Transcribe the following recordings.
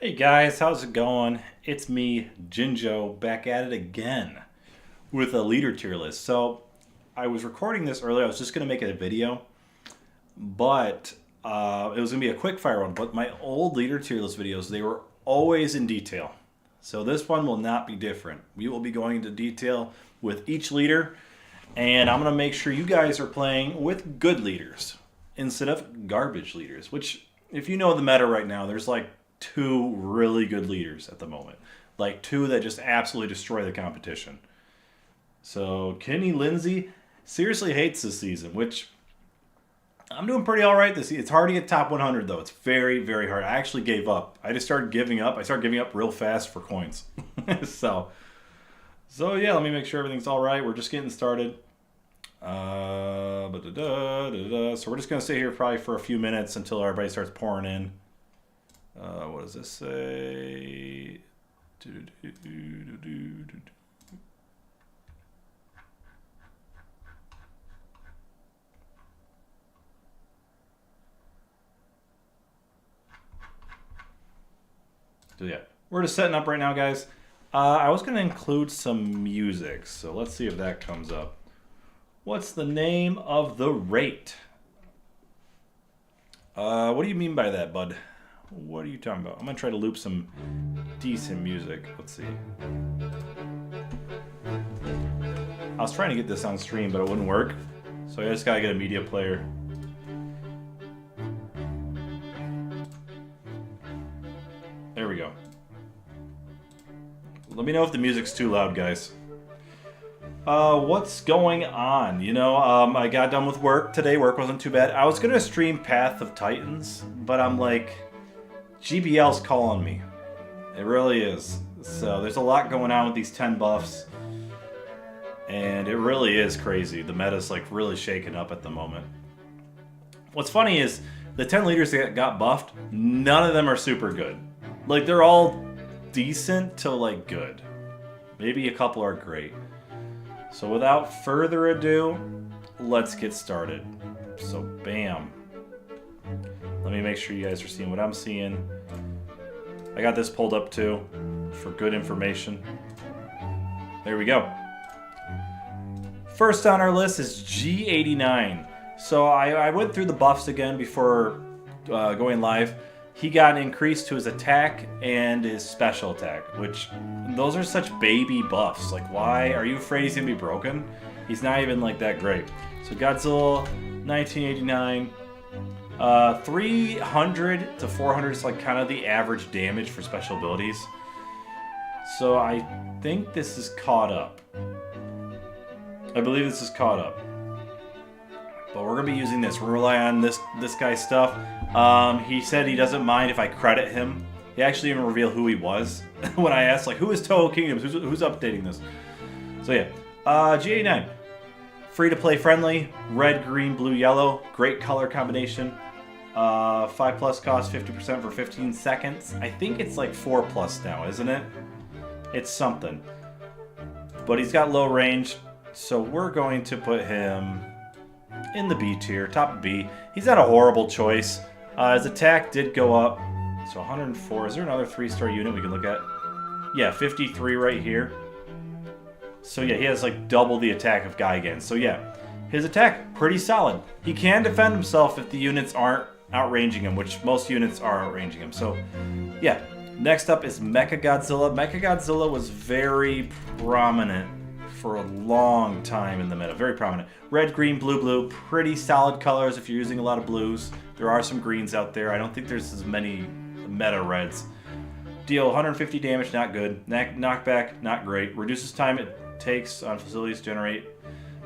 Hey guys, how's it going? It's me, Jinjo, back at it again with a leader tier list. So I was recording this earlier. I was just gonna make it a video, but it was gonna be a quick fire one. But my old leader tier list videos, they were always in detail. So this one will not be different. We will be going into detail with each leader, and I'm gonna make sure you guys are playing with good leaders instead of garbage leaders. Which, if you know the meta right now, there's like two really good leaders at the moment. Like two that just absolutely destroy the competition. So Kenny Lindsay seriously hates this season, which I'm doing pretty all right this season. It's hard to get top 100 though. It's very, very hard. I actually gave up. I just started giving up. I started giving up real fast for coins. so, so yeah, let me make sure everything's all right. We're just getting started. So we're just gonna stay here probably for a few minutes until everybody starts pouring in. What does this say? So yeah, we're just setting up right now, guys. I was going to include some music, so let's see if that comes up. What's the name of the rate? What do you mean by that, bud? What are you talking about? I'm going to try to loop some decent music. Let's see. I was trying to get this on stream, but it wouldn't work. So I just got to get a media player. There we go. Let me know if the music's too loud, guys. What's going on? You know, I got done with work today. Work wasn't too bad. I was going to stream Path of Titans, but I'm like, GBL's calling me. It really is. So there's a lot going on with these 10 buffs. And it really is crazy. The meta's like really shaken up at the moment. What's funny is the 10 leaders that got buffed, none of them are super good. Like they're all decent to like good. Maybe a couple are great. So without further ado, let's get started. So bam. Let me make sure you guys are seeing what I'm seeing. I got this pulled up too for good information. There we go. First on our list is G89. So I went through the buffs again before going live. He got an increase to his attack and his special attack, which those are such baby buffs. Like, why? Are you afraid he's going to be broken? He's not even like that great. So Godzilla, 1989. 300 to 400 is like kind of the average damage for special abilities. So I think this is caught up. I believe this is caught up. But we're going to be using this. We're going to rely on this guy's stuff. He said he doesn't mind if I credit him. He actually even revealed who he was when I asked, like, who is Toho Kingdoms? Who's updating this? So yeah, G89. Free to play friendly. Red, green, blue, yellow. Great color combination. 5+ cost 50% for 15 seconds. I think it's like 4+ now, isn't it? It's something. But he's got low range. So we're going to put him in the B tier, top B. He's not a horrible choice. His attack did go up, so 104. Is there another 3-star unit we can look at? Yeah, 53 right here. So yeah, he has like double the attack of Gigan. So yeah, his attack, pretty solid. He can defend himself if the units aren't outranging him, which most units are outranging him. So yeah, next up is Mechagodzilla. Mechagodzilla was very prominent for a long time in the meta. Very prominent. Red, green, blue, blue. Pretty solid colors if you're using a lot of blues. There are some greens out there. I don't think there's as many meta reds. Deal 150 damage, not good. Knockback, not great. Reduces time it takes on facilities to generate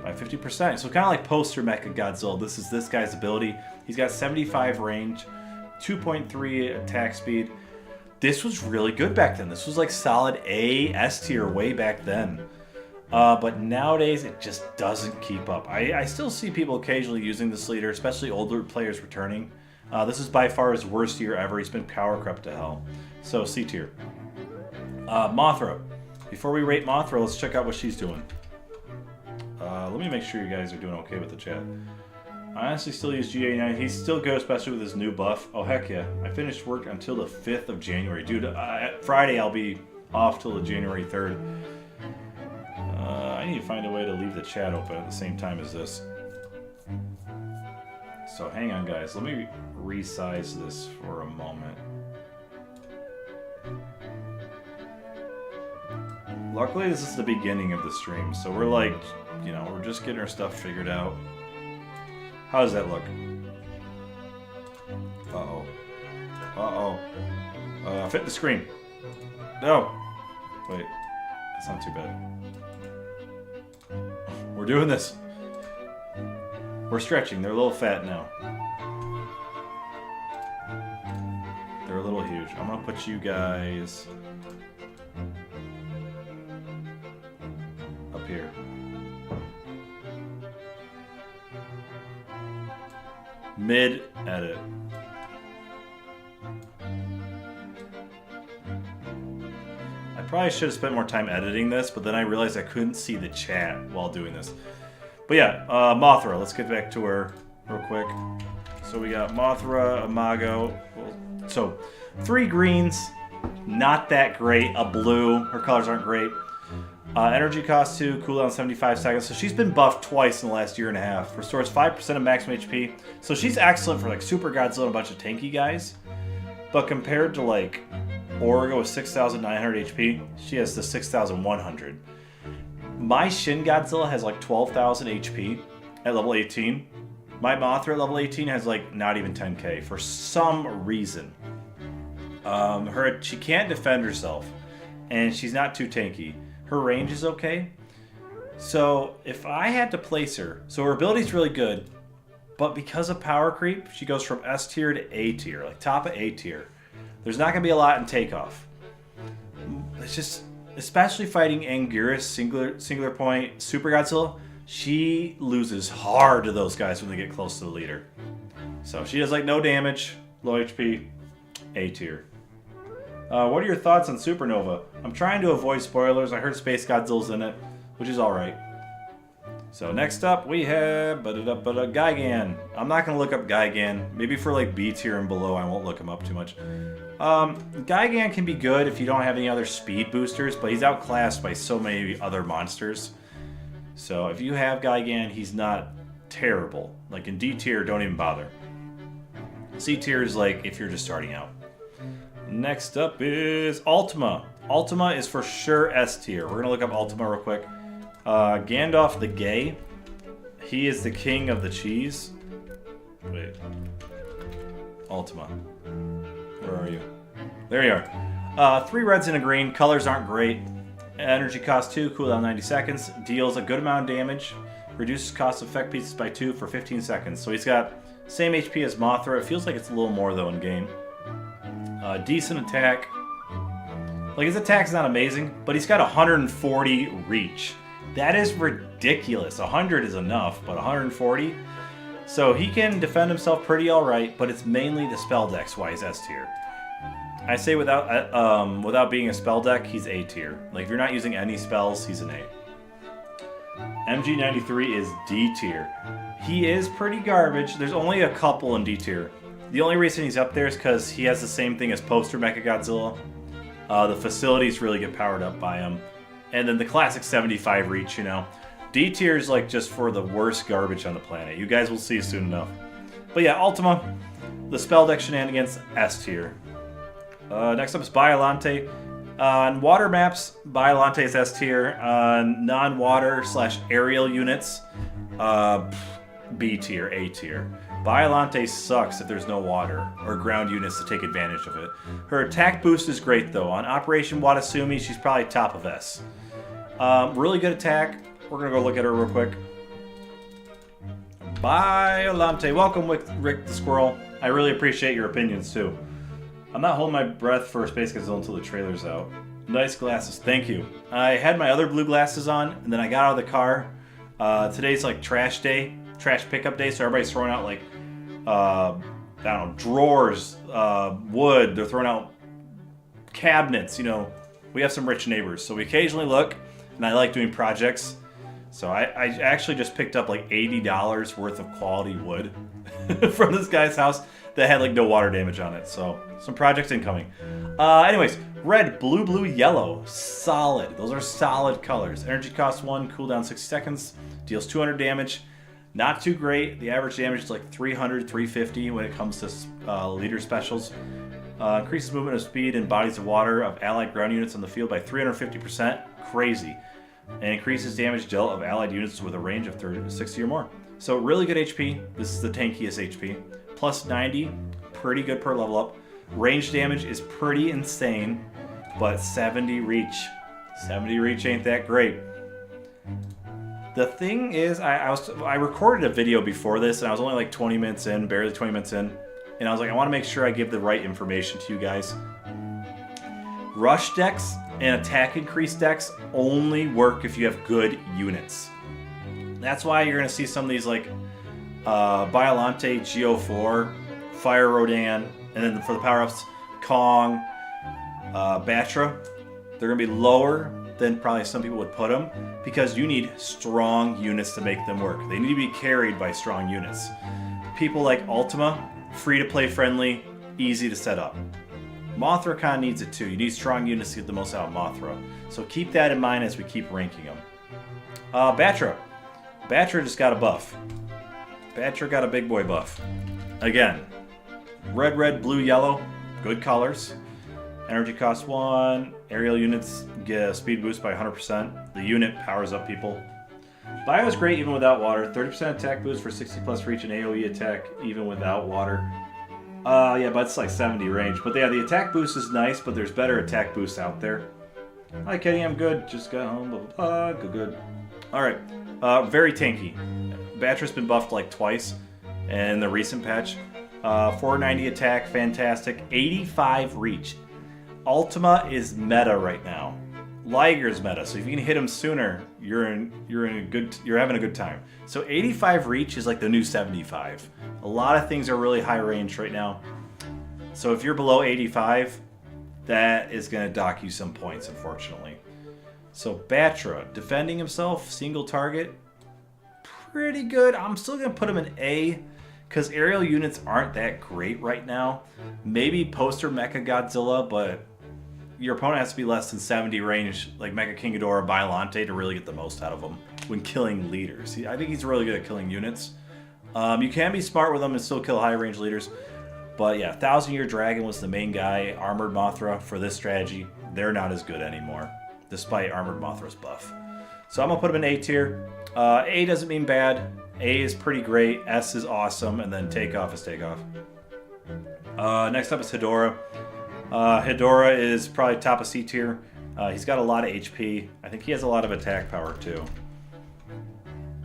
by 50%. So kind of like poster Mechagodzilla. This is this guy's ability. He's got 75 range, 2.3 attack speed. This was really good back then. This was like solid A, S tier way back then. But nowadays, it just doesn't keep up. I still see people occasionally using this leader, especially older players returning. This is by far his worst year ever. He's been power crept to hell. So, C tier. Mothra. Before we rate Mothra, let's check out what she's doing. Let me make sure you guys are doing okay with the chat. I honestly still use G89. He's still good, especially with his new buff. Oh, heck yeah. I finished work until the 5th of January. Dude, Friday I'll be off till the January 3rd. I need to find a way to leave the chat open at the same time as this. So hang on, guys. Let me resize this for a moment. Luckily, this is the beginning of the stream, so we're like, you know, we're just getting our stuff figured out. How does that look? Uh-oh. Uh-oh. Fit the screen. No. Wait. That's not too bad. We're doing this. We're stretching. They're a little fat now. They're a little huge. I'm gonna put you guys up here. Mid-edit. I probably should have spent more time editing this, but then I realized I couldn't see the chat while doing this. But yeah, Mothra. Let's get back to her real quick. So we got Mothra, Imago. So 3 greens, not that great. A blue, her colors aren't great. Energy cost 2, cooldown 75 seconds. So she's been buffed twice in the last year and a half. Restores 5% of maximum HP. So she's excellent for like Super Godzilla and a bunch of tanky guys. But compared to like Origo with 6,900 HP, she has the 6,100. My Shin Godzilla has like 12,000 HP at level 18. My Mothra at level 18 has like not even 10k for some reason. She can't defend herself, and she's not too tanky. Her range is okay. So if I had to place her, so her ability's really good, but because of power creep, she goes from S tier to A tier, like top of A tier. There's not gonna be a lot in takeoff. It's just, especially fighting Anguirus, singular point, Super Godzilla, she loses hard to those guys when they get close to the leader. So she does like no damage, low HP, A tier. What are your thoughts on Supernova? I'm trying to avoid spoilers. I heard Space Godzilla's in it, which is alright. So next up we have Gigan. I'm not going to look up Gigan. Maybe for like B tier and below I won't look him up too much. Gigan can be good if you don't have any other speed boosters, but he's outclassed by so many other monsters. So if you have Gigan, he's not terrible. Like in D tier, don't even bother. C tier is like if you're just starting out. Next up is Ultima. Ultima is for sure S tier. We're going to look up Ultima real quick. Gandalf the Gay. He is the king of the cheese. Wait. Ultima. Where are you? There you are. 3 reds and a green. Colors aren't great. Energy cost 2, cooldown 90 seconds. Deals a good amount of damage. Reduces cost of effect pieces by 2 for 15 seconds. So he's got same HP as Mothra. It feels like it's a little more though in game. Decent attack. Like his attack's not amazing, but he's got 140 reach. That is ridiculous. 100 is enough, but 140? So he can defend himself pretty alright, but it's mainly the spell decks why he's S tier. I say without being a spell deck, he's A tier. Like if you're not using any spells, he's an A. MG93 is D tier. He is pretty garbage. There's only a couple in D tier. The only reason he's up there is because he has the same thing as Poster Mechagodzilla. The facilities really get powered up by him. And then the classic 75 reach, you know. D tier is like just for the worst garbage on the planet. You guys will see soon enough. But yeah, Ultima, the spell deck shenanigans, S tier. Next up is Biolante. On water maps, Biolante is S tier. On non-water / aerial units, B tier, A tier. Biolante sucks if there's no water or ground units to take advantage of it. Her attack boost is great though. On Operation Watasumi, she's probably top of S. Really good attack. We're gonna go look at her real quick. Biolante, welcome Rick the Squirrel. I really appreciate your opinions too. I'm not holding my breath for Space Godzilla until the trailer's out. Nice glasses, thank you. I had my other blue glasses on, and then I got out of the car. Today's like trash day, trash pickup day, so everybody's throwing out like, I don't know, drawers, wood. They're throwing out cabinets, you know. We have some rich neighbors, so we occasionally look, and I like doing projects. So I actually just picked up like $80 worth of quality wood from this guy's house that had like no water damage on it. So some projects incoming. Anyways, red, blue, blue, yellow, solid. Those are solid colors. Energy cost 1, cooldown 60 seconds, deals 200 damage. Not too great. The average damage is like 300, 350 when it comes to leader specials. Increases movement of speed and bodies of water of allied ground units on the field by 350%. Crazy. And increases damage dealt of allied units with a range of 60 or more. So really good HP. This is the tankiest HP. Plus 90, pretty good per level up. Range damage is pretty insane, but 70 reach. 70 reach ain't that great. The thing is, I recorded a video before this, and I was only like 20 minutes in, barely 20 minutes in, and I was like, I want to make sure I give the right information to you guys. Rush decks and attack increase decks only work if you have good units. That's why you're going to see some of these like Biolante, Geo4, Fire Rodan, and then for the power-ups, Kong, Batra. They're going to be lower than probably some people would put them because you need strong units to make them work. They need to be carried by strong units. People like Ultima, free-to-play friendly, easy to set up. MothraCon needs it too. You need strong units to get the most out of Mothra. So keep that in mind as we keep ranking them. Batra. Batra just got a buff. Batra got a big boy buff. Again, red, red, blue, yellow, good colors. Energy cost 1. Aerial units get a speed boost by 100%. The unit powers up people. Bio is great even without water. 30% attack boost for 60 plus reach and AoE attack even without water. Yeah, but it's like 70 range. But yeah, the attack boost is nice, but there's better attack boosts out there. Hi Kenny, I'm good. Just got home, blah, blah, blah. Good. Alright. Very tanky. Batra's been buffed like twice in the recent patch. 490 attack, fantastic. 85 reach. Ultima is meta right now. Liger's meta, so if you can hit him sooner, you're having a good time. So 85 reach is like the new 75. A lot of things are really high range right now. So if you're below 85, that is going to dock you some points, unfortunately. So Batra, defending himself, single target, pretty good. I'm still going to put him in A, because aerial units aren't that great right now. Maybe poster Mecha Godzilla, but your opponent has to be less than 70 range, like Mecha King Ghidorah, Biolante, to really get the most out of him when killing leaders. I think he's really good at killing units. You can be smart with him and still kill high range leaders. But yeah, 1,000 Year Dragon was the main guy. Armored Mothra for this strategy, they're not as good anymore, despite Armored Mothra's buff. So I'm going to put him in A tier. A doesn't mean bad. A is pretty great. S is awesome. And then Takeoff is Takeoff. Next up is Hedorah. Hedorah is probably top of C tier. He's got a lot of HP. I think he has a lot of attack power too.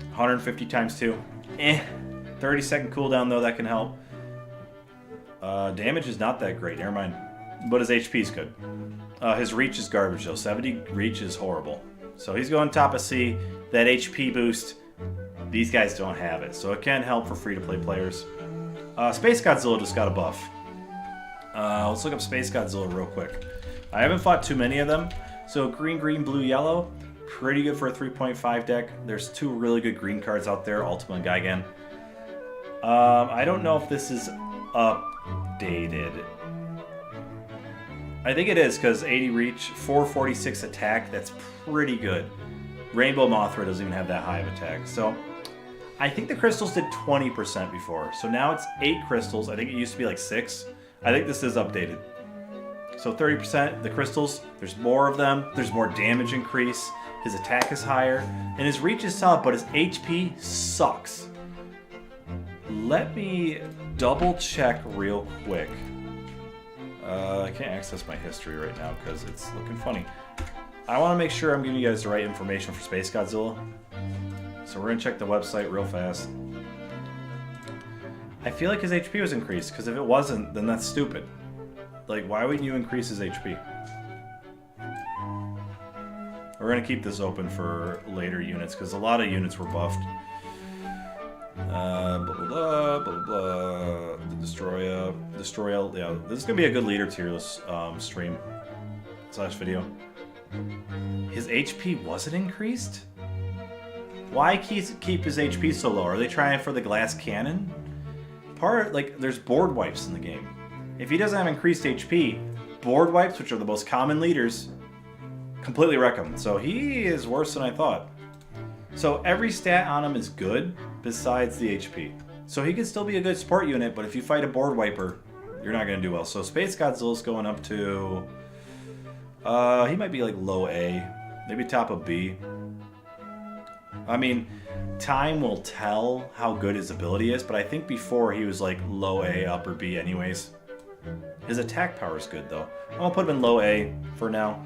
150 times 2. 30-second cooldown though, that can help. Damage is not that great, never mind. But his HP is good. His reach is garbage though. 70 reach is horrible. So he's going top of C. That HP boost, these guys don't have it. So it can help for free-to-play players. Space Godzilla just got a buff. Let's look up Space Godzilla real quick. I haven't fought too many of them. So green, green, blue, yellow. Pretty good for a 3.5 deck. There's 2 really good green cards out there, Ultima and Gigan. I don't know if this is updated. I think it is, because 80 reach, 446 attack, that's pretty good. Rainbow Mothra doesn't even have that high of attack. So I think the crystals did 20% before. So now it's 8 crystals. I think it used to be like 6. I think this is updated. So 30%, the crystals, there's more of them. There's more damage increase. His attack is higher. And his reach is solid, but his HP sucks. Let me double check real quick. I can't access my history right now because it's looking funny. I want to make sure I'm giving you guys the right information for Space Godzilla. So we're going to check the website real fast. I feel like his HP was increased, because if it wasn't, then that's stupid. Like, why wouldn't you increase his HP? We're going to keep this open for later units, because a lot of units were buffed. Blah, blah, blah, blah, blah. The Destroya. Yeah, this is going to be a good leader tier list stream / video. His HP wasn't increased? Why keep his HP so low? Are they trying for the glass cannon? There's board wipes in the game. If he doesn't have increased HP, board wipes, which are the most common leaders, completely wreck him. So he is worse than I thought. So every stat on him is good, besides the HP. So he can still be a good support unit, but if you fight a board wiper, you're not going to do well. So Space Godzilla's going up to... he might be like low A, maybe top of B. I mean, time will tell how good his ability is, but I think before he was like low A, upper B anyways. His attack power is good though. I'm going to put him in low A for now.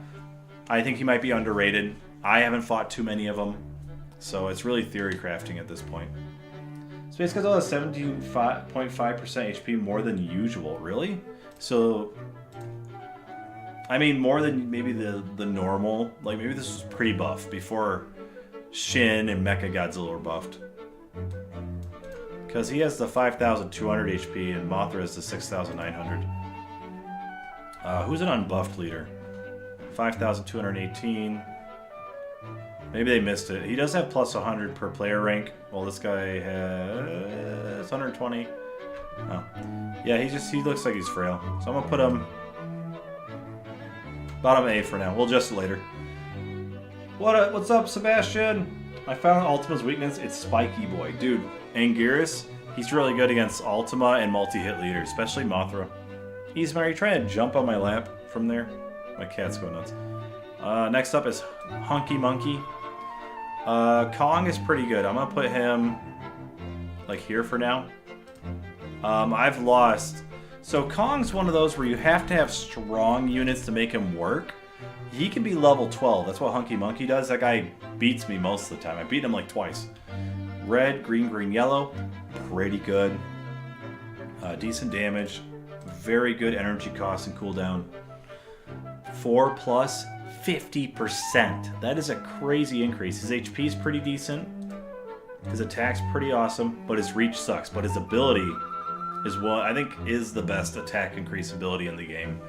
I think he might be underrated. I haven't fought too many of them, so it's really theory crafting at this point. Space Godzilla has 17.5% HP more than usual, really? So, I mean, more than maybe the normal. Like, maybe this was pretty buff before Shin and Mecha Godzilla were buffed. Because he has the 5,200 HP and Mothra has the 6,900. Who's an unbuffed leader? 5,218. Maybe they missed it. He does have plus 100 per player rank. Well, this guy has 120. Oh. Yeah, he looks like he's frail. So I'm going to put him bottom A for now. We'll adjust it later. What's up, Sebastian? I found Ultima's weakness. It's Spiky Boy. Dude, Anguirus, he's really good against Ultima and multi-hit leaders, especially Mothra. Isma, are you trying to jump on my lap from there? My cat's going nuts. Next up is Hunky Monkey. Kong is pretty good. I'm going to put him like here for now. I've lost. So Kong's one of those where you have to have strong units to make him work. He can be level 12. That's what Hunky Monkey does. That guy beats me most of the time. I beat him like twice. Red, green, green, yellow. Pretty good. Decent damage. Very good energy cost and cooldown. 4 plus 50%. That is a crazy increase. His HP is pretty decent. His attack's pretty awesome, but his reach sucks. But his ability is what I think is the best attack increase ability in the game.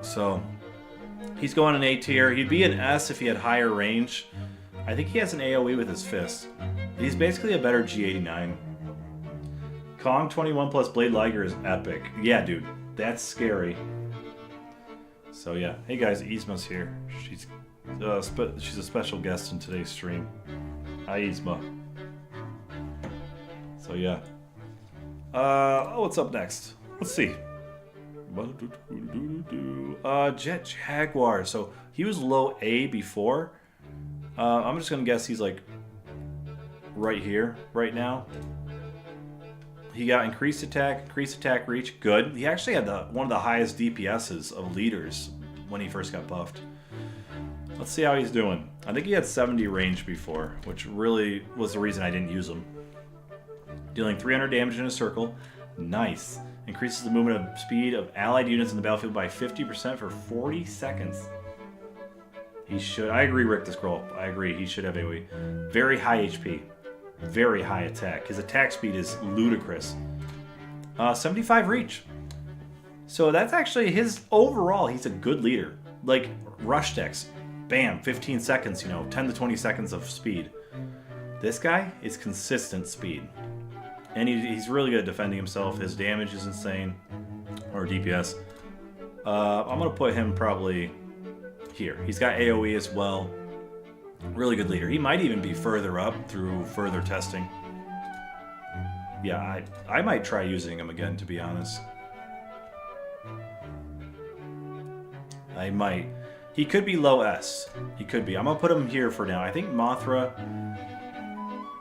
So he's going an A tier. He'd be an S if he had higher range. I think he has an AoE with his fist. He's basically a better G89. Kong 21 plus Blade Liger is epic. Yeah, dude, that's scary. So yeah, hey guys, Isma's here. She's a special guest in today's stream. Hi, Isma. So yeah. What's up next? Let's see. Jet Jaguar. So he was low A before. I'm just gonna guess he's like right here, right now. He got increased attack reach. Good. He actually had one of the highest DPSs of leaders when he first got buffed. Let's see how he's doing. I think he had 70 range before, which really was the reason I didn't use him. Dealing 300 damage in a circle. Nice. Increases the movement of speed of allied units in the battlefield by 50% for 40 seconds. He should... I agree, Rick the Scroll. I agree. He should have AoE. Very high HP. Very high attack. His attack speed is ludicrous. 75 reach. So that's actually his... Overall, he's a good leader. Like, rush decks. Bam. 15 seconds, 10 to 20 seconds of speed. This guy is consistent speed. And he's really good at defending himself. His damage is insane. Or DPS. I'm going to put him probably here. He's got AoE as well. Really good leader. He might even be further up through further testing. Yeah, I might try using him again, to be honest. I might. He could be low S. He could be. I'm going to put him here for now. I think Mothra...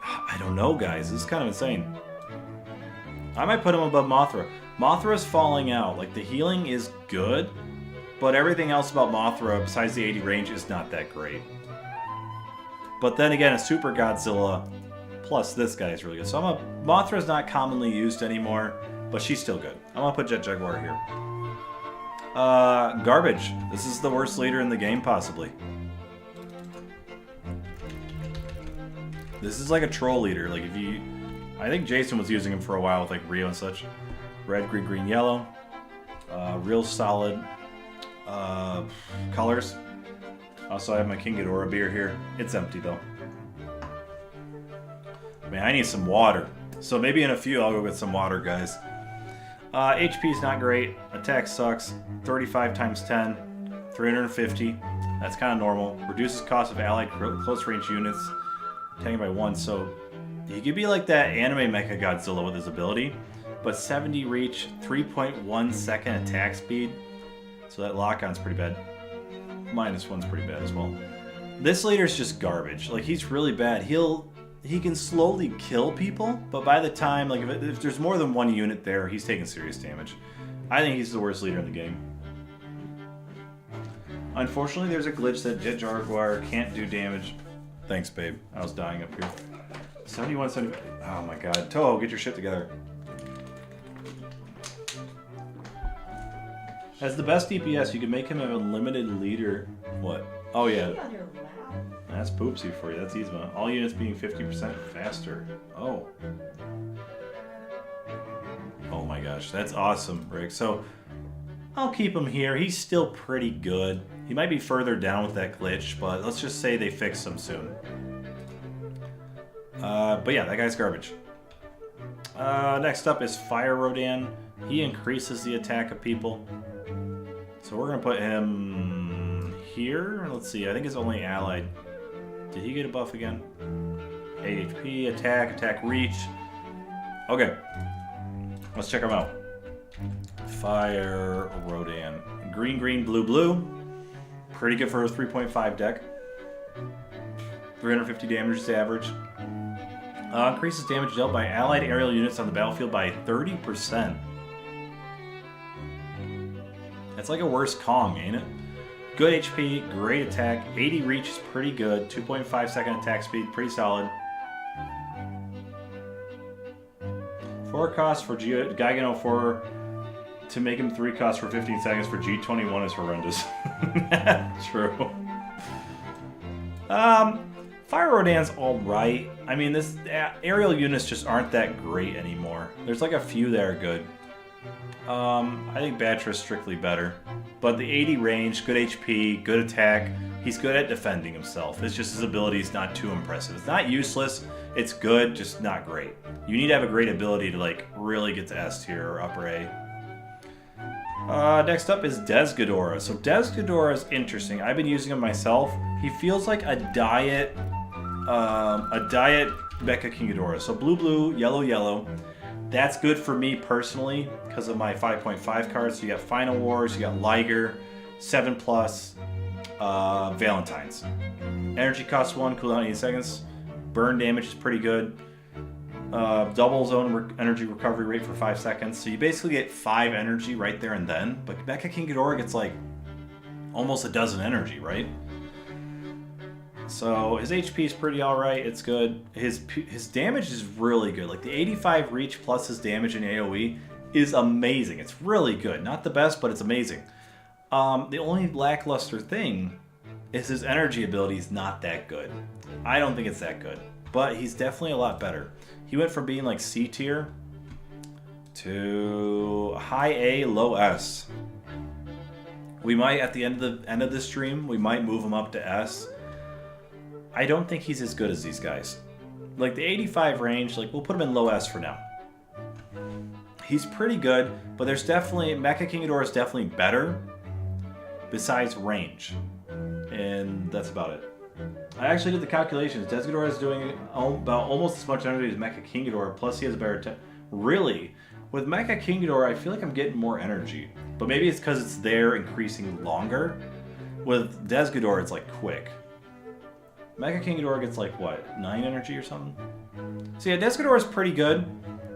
I don't know, guys. This is kind of insane. I might put him above Mothra. Mothra's falling out. Like, the healing is good, but everything else about Mothra, besides the 80 range, is not that great. But then again, a Super Godzilla plus this guy is really good. So Mothra's not commonly used anymore, but she's still good. I'm going to put Jet Jaguar here. Garbage. This is the worst leader in the game, possibly. This is like a troll leader. Like, if you... I think Jason was using him for a while with like Rio and such. Red, green, green, yellow. Real solid colors. Also, I have my King Ghidorah beer here. It's empty though. man, I need some water. So maybe in a few I'll go get some water, guys. HP is not great. Attack sucks. 35 times 10. 350. That's kind of normal. Reduces cost of allied close range units. Attacking by 1. So he could be like that anime Mecha Godzilla with his ability. But 70 reach, 3.1 second attack speed. So that lock-on's pretty bad. -1's pretty bad as well. This leader's just garbage. Like, he's really bad. He can slowly kill people, but by the time, like, if there's more than one unit there, he's taking serious damage. I think he's the worst leader in the game. Unfortunately, there's a glitch that Jet Jaguar can't do damage. Thanks, babe. I was dying up here. 71, 75. Oh my god. Toho, get your shit together. As the best DPS, you can make him an unlimited leader. What? Oh, yeah. That's Poopsie for you. That's Yzma. All units being 50% faster. Oh. Oh my gosh. That's awesome, Rick. So, I'll keep him here. He's still pretty good. He might be further down with that glitch, but let's just say they fix him soon. But yeah, that guy's garbage. Next up is Fire Rodan. He increases the attack of people. So we're going to put him here. Let's see. I think it's only allied. Did he get a buff again? 8 HP, attack reach. Okay. Let's check him out. Fire Rodan. Green, blue. Pretty good for a 3.5 deck. 350 damage is average. Increases damage dealt by allied aerial units on the battlefield by 30%. That's like a worse Kong, ain't it? Good HP, great attack, 80 reach is pretty good, 2.5 second attack speed, pretty solid. 4 costs for Gigan 04 to make him 3 costs for 15 seconds for G21 is horrendous. True. Fire Rodan's alright. I mean, this aerial units just aren't that great anymore. There's like a few that are good. I think Batra's strictly better. But the 80 range, good HP, good attack. He's good at defending himself. It's just his ability is not too impressive. It's not useless. It's good, just not great. You need to have a great ability to like really get to S tier or upper A. Next up is Desghidorah. So Desghidorah is interesting. I've been using him myself. He feels like a diet Mecha King Ghidorah. So blue, yellow. That's good for me personally because of my 5.5 cards. So you got Final Wars, you got Liger, 7+, Valentine's. Energy costs 1, cooldown 8 seconds. Burn damage is pretty good. Double zone energy recovery rate for 5 seconds. So you basically get 5 energy right there and then. But Mecha King Ghidorah gets like almost a dozen energy, right? So his HP is pretty alright, it's good. His damage is really good. Like the 85 reach plus his damage in AoE is amazing. It's really good. Not the best, but it's amazing. The only lackluster thing is his energy ability is not that good. I don't think it's that good. But he's definitely a lot better. He went from being like C tier to high A, low S. We might, at the end of the stream, we might move him up to S. I don't think he's as good as these guys. Like the 85 range, like we'll put him in low S for now. He's pretty good, but there's definitely, Mecha King Ghidorah is definitely better besides range. And that's about it. I actually did the calculations. Desghidorah is doing about almost as much energy as Mecha King Ghidorah, plus he has a better attack. Really? With Mecha King Ghidorah, I feel like I'm getting more energy. But maybe it's because it's there increasing longer. With Desghidorah, it's like quick. Mecha King Ghidorah gets like, what, 9 energy or something? So yeah, Desghidorah is pretty good.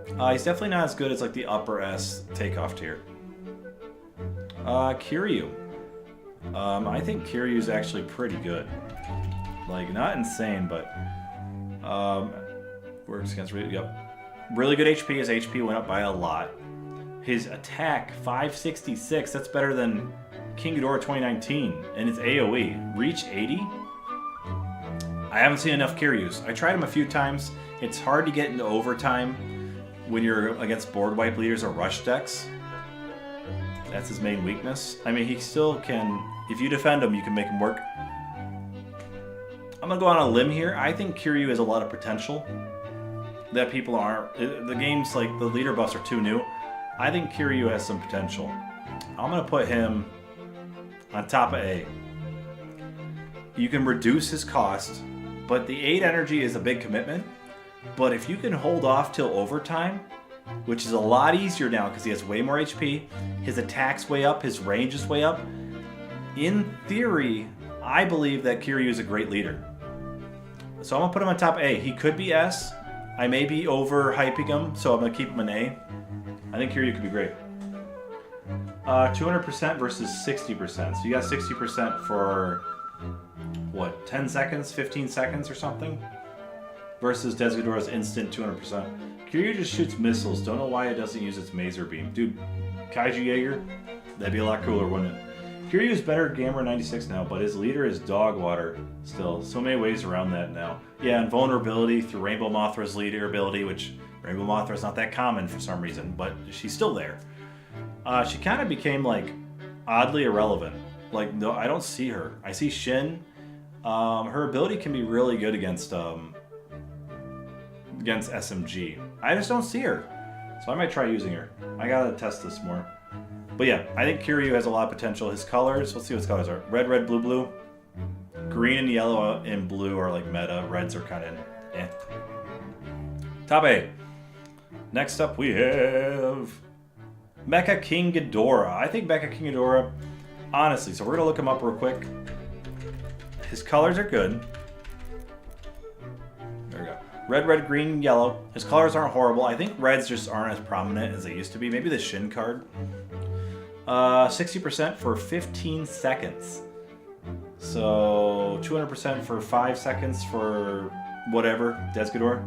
He's definitely not as good as like the upper S takeoff tier. Kiryu. I think Kiryu is actually pretty good. Like, not insane, but works against really good HP. His HP went up by a lot. His attack, 566. That's better than King Ghidorah 2019. And it's AoE. Reach 80? I haven't seen enough Kiryus. I tried him a few times. It's hard to get into overtime when you're against board wipe leaders or rush decks. That's his main weakness. I mean, he still can... If you defend him, you can make him work. I'm going to go on a limb here. I think Kiryu has a lot of potential. that people aren't. The game's like the leader buffs are too new. I think Kiryu has some potential. I'm gonna put him on top of A. You can reduce his cost, but the 8 energy is a big commitment. But if you can hold off till overtime, which is a lot easier now because he has way more HP, his attack's way up, his range is way up. In theory, I believe that Kiryu is a great leader. So I'm gonna put him on top A. He could be S. I may be overhyping him, so I'm gonna keep him an A. I think Kiryu could be great. 200% versus 60%. So you got 60% for what, 10 seconds, 15 seconds or something? Versus Desgadora's instant 200%. Kiryu just shoots missiles. Don't know why it doesn't use its Maser Beam. Dude, Kaiju Jaeger? That'd be a lot cooler, wouldn't it? Kiryu is better Gamer 96 now, but his leader is Dog Water still. So many ways around that now. Yeah, and vulnerability through Rainbow Mothra's leader ability, which Rainbow Mothra's not that common for some reason, but she's still there. She kind of became, like, oddly irrelevant. Like, no, I don't see her. I see Shin. Her ability can be really good against SMG. I just don't see her. So I might try using her. I gotta test this more. But yeah, I think Kiryu has a lot of potential. His colors, let's see what his colors are. Red, red, blue, blue. Green and yellow and blue are like meta. Reds are kind of eh. Top A. Next up we have Mecha King Ghidorah. I think Mecha King Ghidorah, honestly, so we're gonna look him up real quick. His colors are good. There we go. Red, red, green, yellow. His colors aren't horrible. I think reds just aren't as prominent as they used to be. Maybe the Shin card. 60% for 15 seconds. So 200% for 5 seconds for whatever, Desgador.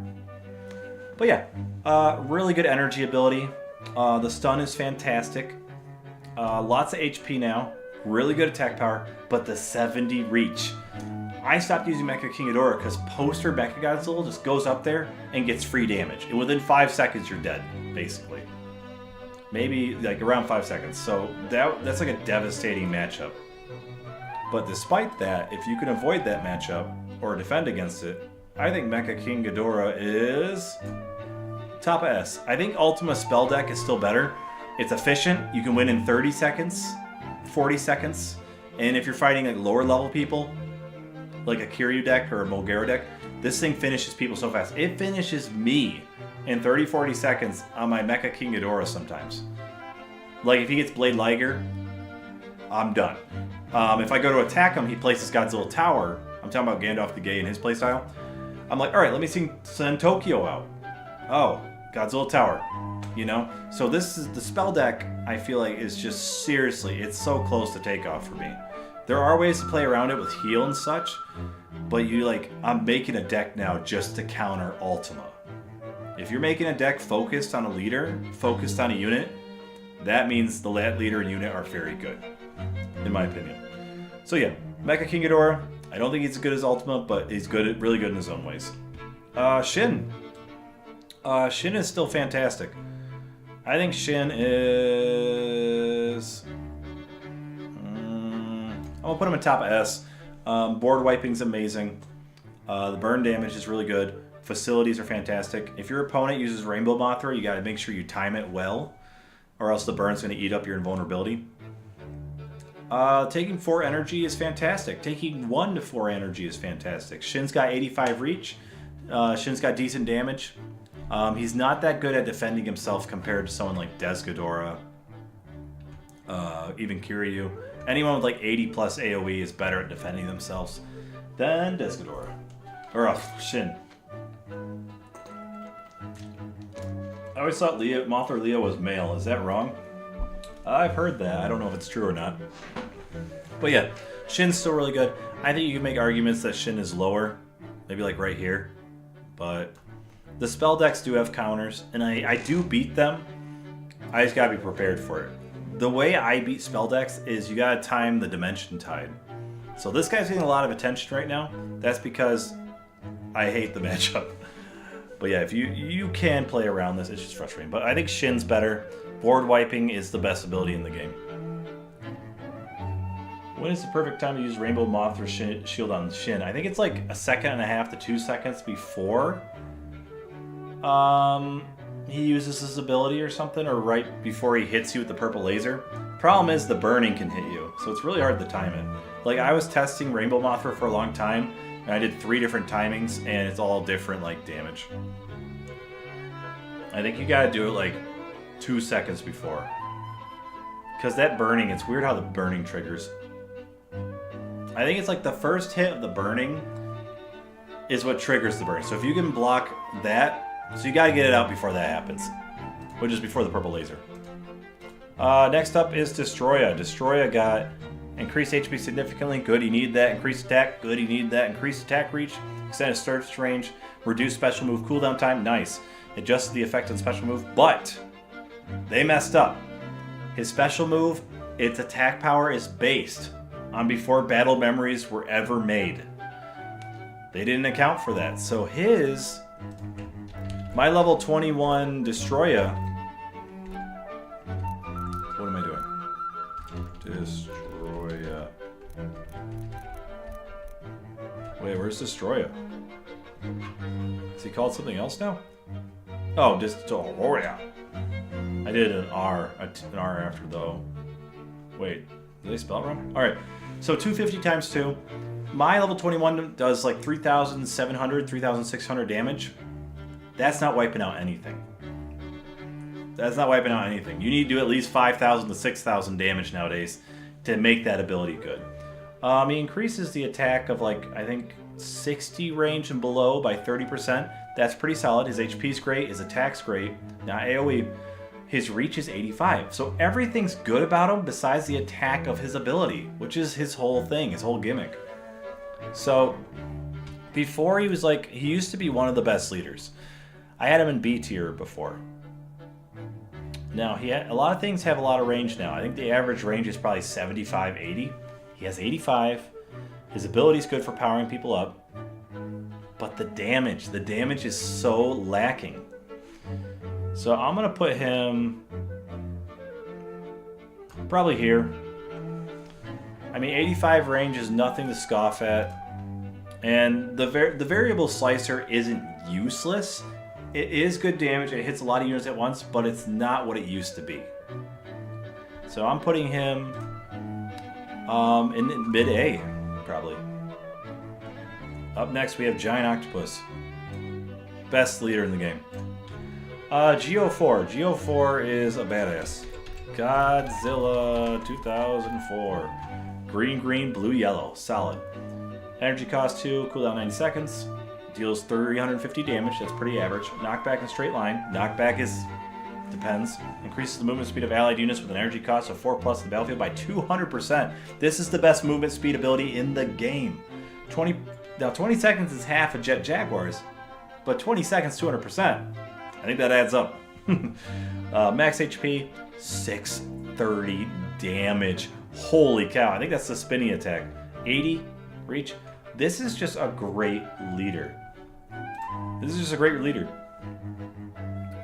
But yeah, really good energy ability. The stun is fantastic. Lots of HP now. Really good attack power, but the 70 reach. I stopped using Mecha King Ghidorah because poster Mecha Godzilla just goes up there and gets free damage. And within 5 seconds, you're dead, basically. Maybe like around 5 seconds. So that's like a devastating matchup. But despite that, if you can avoid that matchup or defend against it, I think Mecha King Ghidorah is top of S. I think Ultima Spell Deck is still better. It's efficient. You can win in 30 seconds, 40 seconds. And if you're fighting like lower level people, like a Kiryu deck or a Mogera deck, this thing finishes people so fast. It finishes me in 30-40 seconds on my Mecha King Ghidorah sometimes. Like if he gets Blade Liger, I'm done. If I go to attack him, he places Godzilla Tower. I'm talking about Gandalf the Gay and his playstyle. I'm like, alright, let me send Tokyo out. Oh, Godzilla Tower. You know? So this is the spell deck, I feel like, is just seriously, it's so close to takeoff for me. There are ways to play around it with heal and such, but I'm making a deck now just to counter Ultima. If you're making a deck focused on a leader, focused on a unit, that means the leader and unit are very good, in my opinion. So yeah, Mecha King Ghidorah, I don't think he's as good as Ultima, but he's good, really good in his own ways. Shin. Shin is still fantastic. I think Shin is... I'm going to put him in top of S. Board wiping's amazing. The burn damage is really good. Facilities are fantastic. If your opponent uses Rainbow Mothra, you got to make sure you time it well, or else the burn's going to eat up your invulnerability. Taking 4 energy is fantastic. Taking 1 to 4 energy is fantastic. Shin's got 85 reach. Shin's got decent damage. He's not that good at defending himself compared to someone like Desgadora, even Kiryu. Anyone with like 80 plus AoE is better at defending themselves than Desgadora. Or Shin. I always thought Mothra Leo was male. Is that wrong? I've heard that. I don't know if it's true or not. But yeah, Shin's still really good. I think you can make arguments that Shin is lower. Maybe like right here. But the spell decks do have counters, and I do beat them. I just gotta be prepared for it. The way I beat spell decks is you gotta time the Dimension Tide. So this guy's getting a lot of attention right now. That's because I hate the matchup. But yeah, if you can play around this, it's just frustrating. But I think Shin's better. Board wiping is the best ability in the game. When is the perfect time to use Rainbow Mothra Shield on Shin? I think it's like 1.5 to 2 seconds before He uses his ability or something, or right before he hits you with the purple laser. Problem is the burning can hit you, so it's really hard to time it. Like, I was testing Rainbow Mothra for a long time, and I did 3 different timings, and it's all different, like, damage. I think you gotta do it, like, 2 seconds before. Because that burning, it's weird how the burning triggers. I think it's like the first hit of the burning is what triggers the burn. So if you can block that, so you gotta get it out before that happens, which is before the purple laser. Next up is Destroya. Destroya got increased HP significantly. Good, you need that. Increased attack. Good, you need that. Increased attack reach. Extended search range. Reduced special move cooldown time. Nice. Adjusted the effect on special move, but they messed up. His special move, its attack power is based on before battle memories were ever made. They didn't account for that. So my level 21 Destroya. What am I doing? Destroya. Wait, where's Destroya? Is he called something else now? Oh, Destroya. I did an R after though. Wait, did they spell it wrong? Alright, so 250 times 2. My level 21 does like 3,700, 3,600 damage. That's not wiping out anything. That's not wiping out anything. You need to do at least 5,000 to 6,000 damage nowadays to make that ability good. He increases the attack of like, I think 60 range and below by 30%. That's pretty solid. His HP's great, his attack's great. Now AoE, his reach is 85. So everything's good about him besides the attack of his ability, which is his whole thing, his whole gimmick. So before he used to be one of the best leaders. I had him in B tier before. Now, a lot of things have a lot of range now. I think the average range is probably 75, 80. He has 85. His ability's good for powering people up. But the damage is so lacking. So I'm going to put him probably here. I mean, 85 range is nothing to scoff at. And the variable slicer isn't useless. It is good damage. It hits a lot of units at once, but it's not what it used to be. So I'm putting him in mid-A, probably. Up next, we have Giant Octopus. Best leader in the game. Geo4. Geo4 is a badass. Godzilla 2004. Green, green, blue, yellow. Solid. Energy cost 2, cooldown 90 seconds. Deals 350 damage, that's pretty average. Knockback in straight line. Knockback depends. Increases the movement speed of allied units with an energy cost of 4 plus in the battlefield by 200%. This is the best movement speed ability in the game. 20 seconds is half a Jet Jaguar's, but 20 seconds, 200%. I think that adds up. Max HP, 630 damage. Holy cow, I think that's the spinny attack. 80 reach. This is just a great leader. This is just a great leader.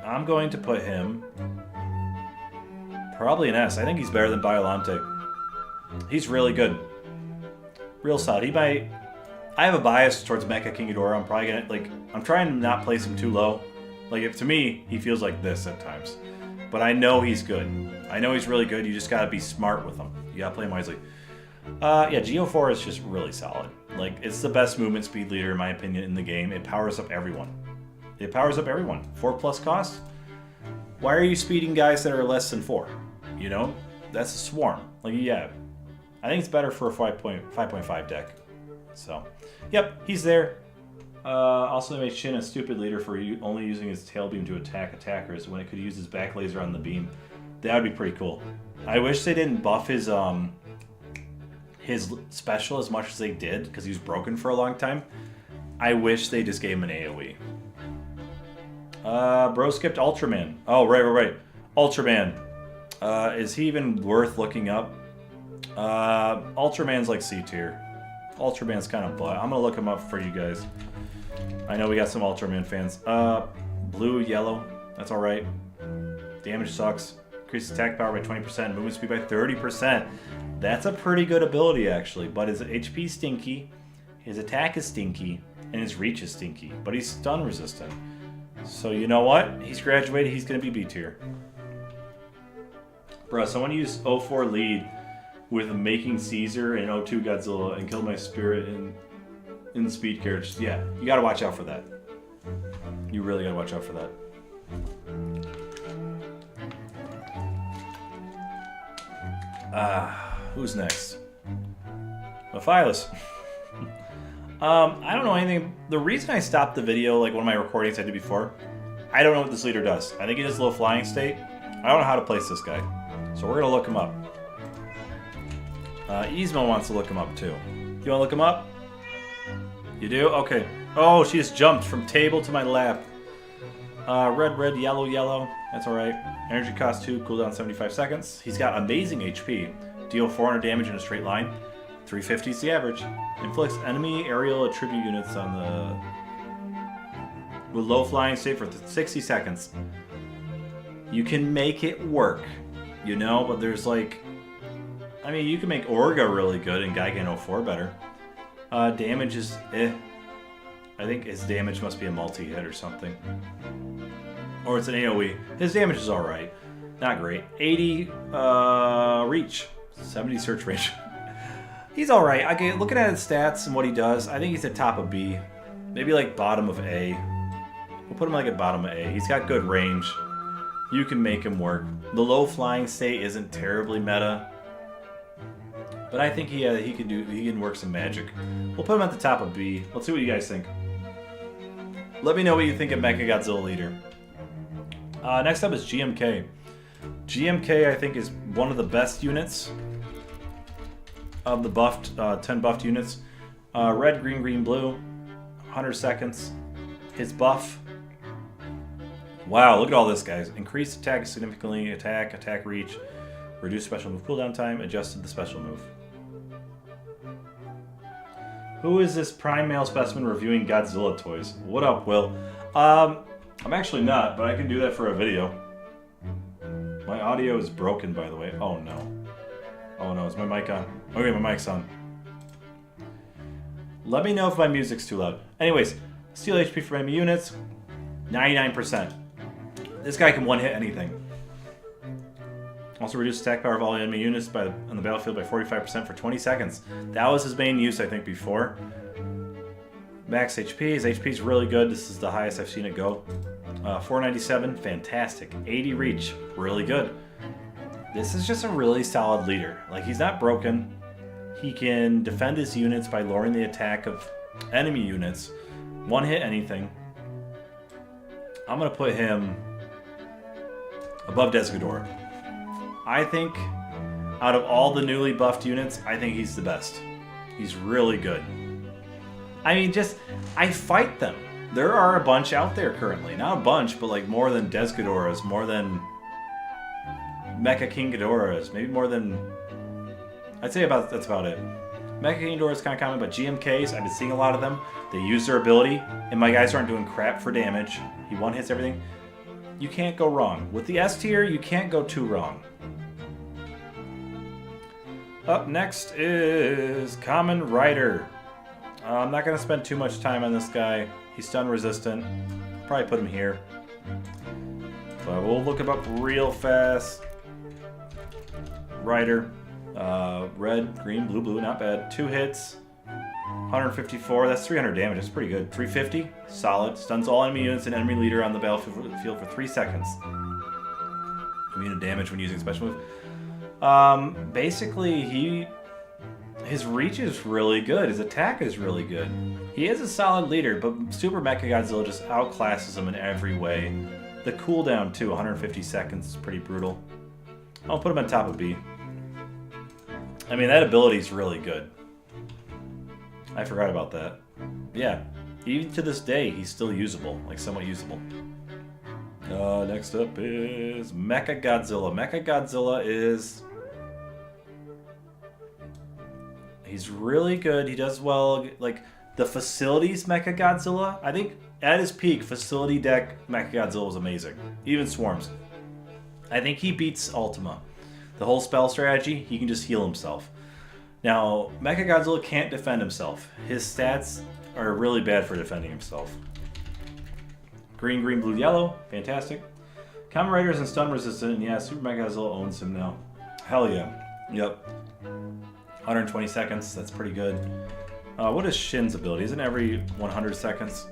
I'm going to put him probably an S. I think he's better than Biolante. He's really good. Real solid. I have a bias towards Mecha King Ghidorah. I'm probably gonna I'm trying to not place him too low. To me, he feels like this at times. But I know he's good. I know he's really good. You just gotta be smart with him. You gotta play him wisely. Yeah, Geo4 is just really solid. It's the best movement speed leader, in my opinion, in the game. It powers up everyone. 4 plus cost? Why are you speeding guys that are less than 4? You know? That's a swarm. Yeah. I think it's better for a 5.5 deck. So, yep, he's there. Also made Shin a stupid leader for only using his tail beam to attack attackers when it could use his back laser on the beam. That would be pretty cool. I wish they didn't buff his special as much as they did, because he was broken for a long time. I wish they just gave him an AoE. Bro skipped Ultraman. Oh, right. Ultraman. Is he even worth looking up? Ultraman's like C tier. Ultraman's kind of butt. I'm gonna look him up for you guys. I know we got some Ultraman fans. Blue, yellow. That's alright. Damage sucks. Increases attack power by 20%. Movement speed by 30%. That's a pretty good ability, actually. But his HP is stinky. His attack is stinky. And his reach is stinky. But he's stun resistant. So you know what? He's graduated. He's going to be B tier. Bro, someone used 04 lead with Making Caesar and 02 Godzilla and killed my spirit in the speed carriage. Yeah, you got to watch out for that. You really got to watch out for that. Who's next? Matthias. I don't know anything. The reason I stopped the video, like one of my recordings I did before, I don't know what this leader does. I think he does low flying state. I don't know how to place this guy. So we're going to look him up. Yzma wants to look him up too. You want to look him up? You do? Okay. Oh, she just jumped from table to my lap. Red, red, yellow, yellow. That's alright. Energy cost 2, cooldown 75 seconds. He's got amazing HP. Deal 400 damage in a straight line. 350 is the average. Inflicts enemy aerial attribute units on the... with low flying state for 60 seconds. You can make it work, you know, but there's like... I mean, you can make Orga really good and Gigan 04 better. Damage is eh. I think his damage must be a multi-hit or something. Or it's an AoE. His damage is alright. Not great. 80 reach. 70 search range. He's alright. Okay, looking at his stats and what he does, I think he's at top of B. Maybe like bottom of A. We'll put him like at bottom of A. He's got good range. You can make him work. The low flying state isn't terribly meta. But I think he can work some magic. We'll put him at the top of B. Let's see what you guys think. Let me know what you think of Mechagodzilla Leader. Next up is GMK. GMK, I think, is one of the best units of the buffed, 10 buffed units. Red, green, green, blue. 100 seconds. His buff. Wow, look at all this, guys. Increased attack significantly. Attack reach. Reduced special move cooldown time. Adjusted the special move. Who is this prime male specimen reviewing Godzilla toys? What up, Will? I'm actually not, but I can do that for a video. My audio is broken, by the way. Oh, no. Oh, no. Is my mic on? Okay, my mic's on. Let me know if my music's too loud. Anyways, steal HP for enemy units. 99%. This guy can one-hit anything. Also reduce attack power of all enemy units on the battlefield by 45% for 20 seconds. That was his main use, I think, before. Max HP. His HP is really good. This is the highest I've seen it go. 497, fantastic. 80 reach, really good. This is just a really solid leader. Like, he's not broken. He can defend his units by lowering the attack of enemy units. One hit anything. I'm going to put him above Desgador. I think out of all the newly buffed units, I think he's the best. He's really good. I mean, I fight them. There are a bunch out there currently. Not a bunch, but like more than Desgadoras, more than Mecha King Ghidorahs, maybe more than... I'd say that's about it. Mecha King Ghidorah is kind of common, but GMKs, I've been seeing a lot of them. They use their ability, and my guys aren't doing crap for damage. He one-hits everything. You can't go wrong. With the S tier, you can't go too wrong. Up next is Common Rider. I'm not going to spend too much time on this guy. He's stun resistant. Probably put him here. But we'll look him up real fast. Rider. Red, green, blue, blue. Not bad. 2 hits. 154. That's 300 damage. That's pretty good. 350. Solid. Stuns all enemy units and enemy leader on the battlefield for 3 seconds. Immune to damage when using special move. Basically, his reach is really good. His attack is really good. He is a solid leader, but Super Mechagodzilla just outclasses him in every way. The cooldown, too, 150 seconds is pretty brutal. I'll put him on top of B. I mean, that ability is really good. I forgot about that. Yeah, even to this day, he's still usable, like somewhat usable. Next up is Mechagodzilla. Mechagodzilla is... He's really good. He does well. Like, the facilities Mechagodzilla, I think at his peak, facility deck Mechagodzilla was amazing. Even Swarms. I think he beats Ultima. The whole spell strategy, he can just heal himself. Now, Mechagodzilla can't defend himself. His stats are really bad for defending himself. Green, green, blue, yellow. Fantastic. Kamen Rider's and stun resistant. And yeah, Super Mega Godzilla owns him now. Hell yeah. Yep. 120 seconds. That's pretty good. What is Shin's ability? Isn't it every 100 seconds?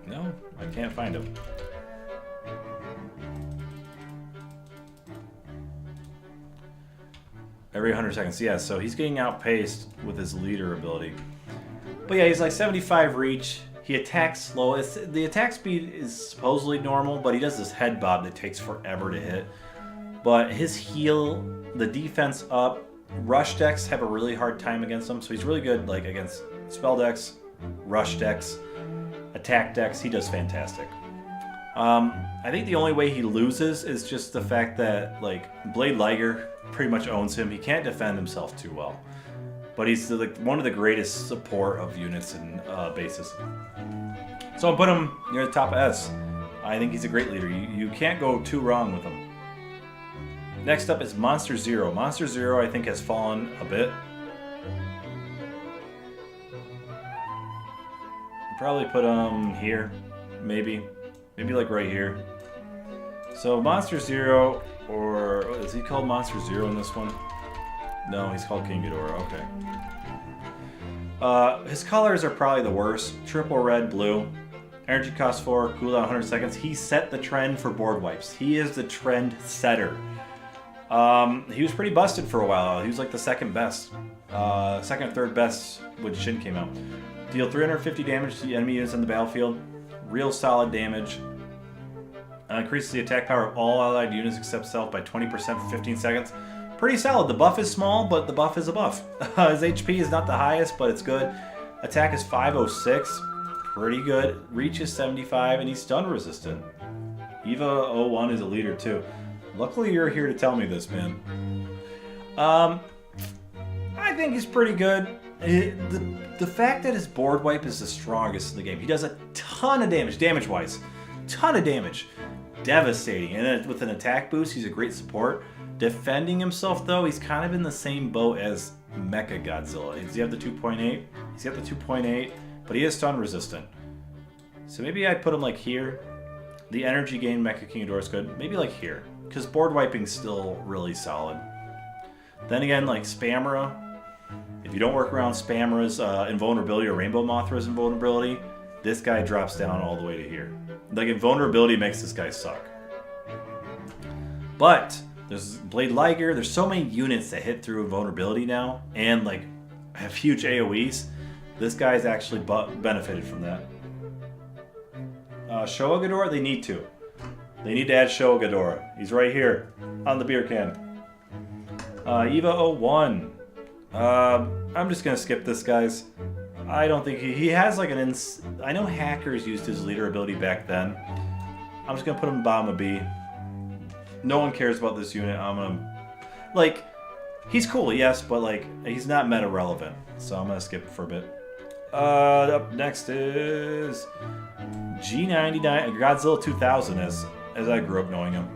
No, I can't find him. Every 100 seconds, yeah, so he's getting outpaced with his leader ability. But yeah, he's like 75 reach. He attacks slow. The attack speed is supposedly normal, but he does this head bob that takes forever to hit. But his heal, the defense up, rush decks have a really hard time against him, so he's really good like against spell decks, rush decks, attack decks. He does fantastic. I think the only way he loses is just the fact that like Blade Liger pretty much owns him. He can't defend himself too well, but he's like one of the greatest support of units and bases. So I'll put him near the top of S. I think he's a great leader. You can't go too wrong with him. Next up is Monster Zero. Monster Zero I think has fallen a bit. Probably put him here, maybe like right here. So Monster Zero, or is he called Monster Zero in this one? No, he's called King Ghidorah. Okay. His colors are probably the worst. Triple red, blue. Energy cost 4, cooldown 100 seconds. He set the trend for board wipes. He is the trend setter. He was pretty busted for a while. He was like the second best. Second or third best when Shin came out. Deal 350 damage to the enemy units on the battlefield. Real solid damage. Increases the attack power of all allied units except self by 20% for 15 seconds. Pretty solid. The buff is small, but the buff is a buff. His HP is not the highest, but it's good. Attack is 506. Pretty good. Reach is 75, and he's stun resistant. Eva 01 is a leader too. Luckily you're here to tell me this, man. I think he's pretty good. The fact that his board wipe is the strongest in the game. He does a ton of damage, damage-wise. Ton of damage. Devastating. And then with an attack boost, he's a great support. Defending himself, though, he's kind of in the same boat as Mecha Godzilla. Does he have the 2.8? He's got the 2.8, but he is stun resistant. So maybe I'd put him like here. The energy gain Mecha King Ghidorah is good. Maybe like here, because board wiping's still really solid. Then again, like Spamera, if you don't work around Spamera's invulnerability or Rainbow Mothra's invulnerability, this guy drops down all the way to here. Like, invulnerability makes this guy suck. But there's Blade Liger. There's so many units that hit through invulnerability now and like have huge AoEs. This guy's actually benefited from that. Showa Ghidorah, they need to. They need to add Showa Ghidorah. He's right here on the beer can. Eva 01. I'm just gonna skip this, guys. I don't think he has like an I know hackers used his leader ability back then. I'm just gonna put him bottom of B. No one cares about this unit. I'm gonna like, he's cool, yes, but like he's not meta relevant, so I'm gonna skip it for a bit. Up next is G99 Godzilla 2000, as I grew up knowing him.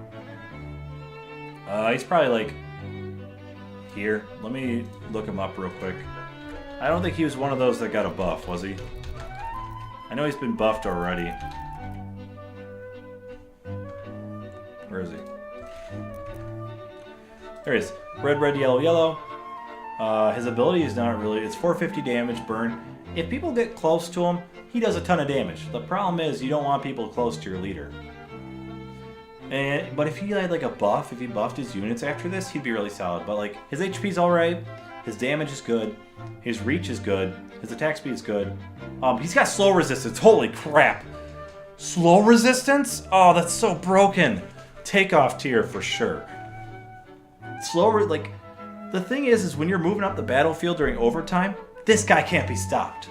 He's probably like here. Let me look him up real quick. I don't think he was one of those that got a buff, was he? I know he's been buffed already. Where is he? There he is. Red, red, yellow, yellow. His ability is not really... It's 450 damage burn. If people get close to him, he does a ton of damage. The problem is you don't want people close to your leader. But if he had like a buff, if he buffed his units after this, he'd be really solid. But like, his HP's alright. His damage is good. His reach is good. His attack speed is good. He's got slow resistance. Holy crap. Slow resistance? Oh, that's so broken. Takeoff tier for sure. Slower, like, the thing is when you're moving up the battlefield during overtime, this guy can't be stopped.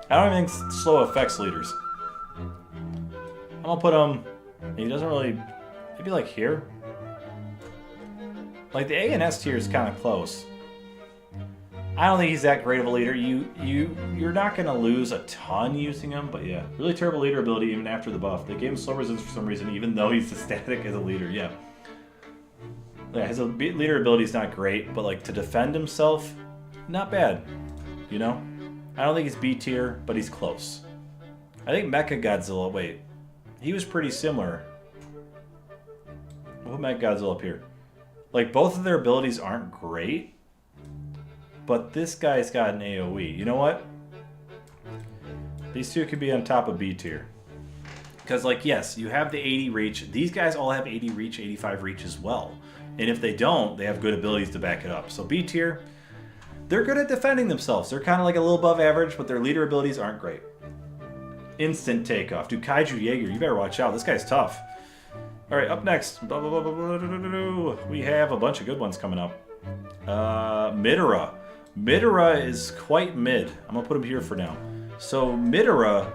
I don't even think slow affects leaders. I'm gonna put him, he doesn't really, maybe like here. Like the A and S tier is kind of close. I don't think he's that great of a leader. You're not gonna lose a ton using him, but yeah, really terrible leader ability even after the buff. They gave him slow resistance for some reason, even though he's static as a leader. Yeah, his leader ability is not great, but like to defend himself, not bad. You know, I don't think he's B tier, but he's close. I think Mecha Godzilla, wait. He was pretty similar. We'll put Mecha Godzilla up here. Like, both of their abilities aren't great. But this guy's got an AoE. You know what? These two could be on top of B tier. Because, like, yes, you have the 80 reach. These guys all have 80 reach, 85 reach as well. And if they don't, they have good abilities to back it up. So B tier, they're good at defending themselves. They're kind of like a little above average, but their leader abilities aren't great. Instant takeoff. Dude, Kaiju Jaeger, you better watch out. This guy's tough. All right, up next. We have a bunch of good ones coming up. Midora. Midora is quite mid. I'm going to put him here for now. So Midora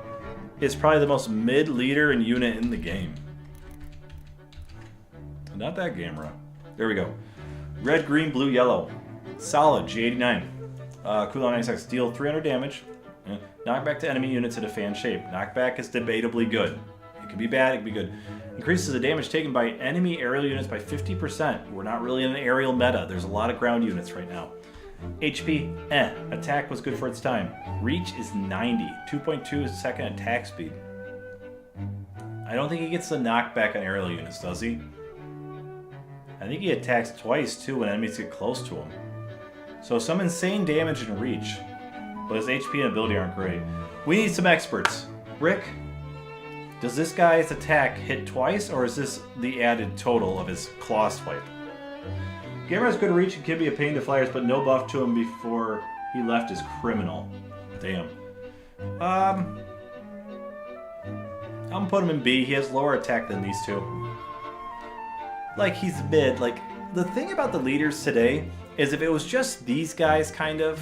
is probably the most mid leader and unit in the game. Not that Gamera. There we go. Red, green, blue, yellow. Solid, G89. Cooldown 96. Deal 300 damage. Knockback to enemy units in a fan shape. Knockback is debatably good. It can be bad, it can be good. Increases the damage taken by enemy aerial units by 50%. We're not really in an aerial meta. There's a lot of ground units right now. HP, Attack was good for its time. Reach is 90. 2.2 is second attack speed. I don't think he gets the knockback on aerial units, does he? I think he attacks twice, too, when enemies get close to him. So some insane damage and reach. But his HP and ability aren't great. We need some experts. Rick, does this guy's attack hit twice, or is this the added total of his claw swipe? Gamera has good reach and can be a pain to flyers, but no buff to him before he left is criminal. Damn. I'm gonna put him in B. He has lower attack than these two. Like, he's mid. Like, the thing about the leaders today is if it was just these guys, kind of,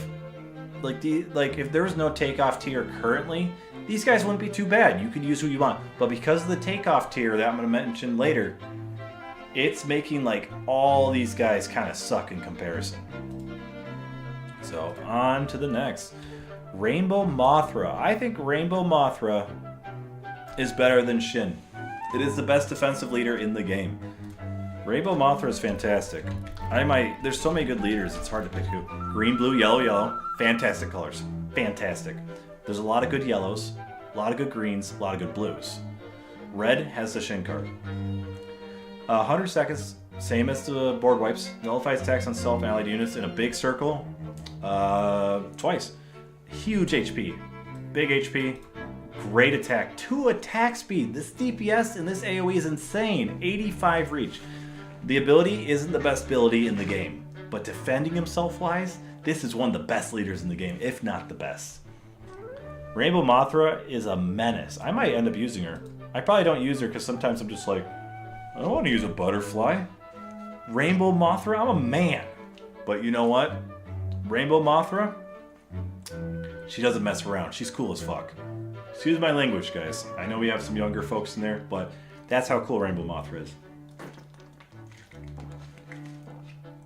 like if there was no takeoff tier currently, these guys wouldn't be too bad. You could use who you want. But because of the takeoff tier that I'm going to mention later, it's making, like, all these guys kind of suck in comparison. So, on to the next. Rainbow Mothra. I think Rainbow Mothra is better than Shin. It is the best defensive leader in the game. Rainbow Mothra is fantastic. There's so many good leaders, it's hard to pick who. Green, blue, yellow, yellow. Fantastic colors. Fantastic. There's a lot of good yellows, a lot of good greens, a lot of good blues. Red has the Shin card. 100 seconds, same as the board wipes. Nullifies attacks on self and allied units in a big circle. Twice. Huge HP. Big HP. Great attack. 2 attack speed. This DPS in this AoE is insane. 85 reach. The ability isn't the best ability in the game, but defending himself wise, this is one of the best leaders in the game, if not the best. Rainbow Mothra is a menace. I might end up using her. I probably don't use her because sometimes I'm just like, I don't want to use a butterfly. Rainbow Mothra, I'm a man. But you know what? Rainbow Mothra, she doesn't mess around. She's cool as fuck. Excuse my language, guys. I know we have some younger folks in there, but that's how cool Rainbow Mothra is.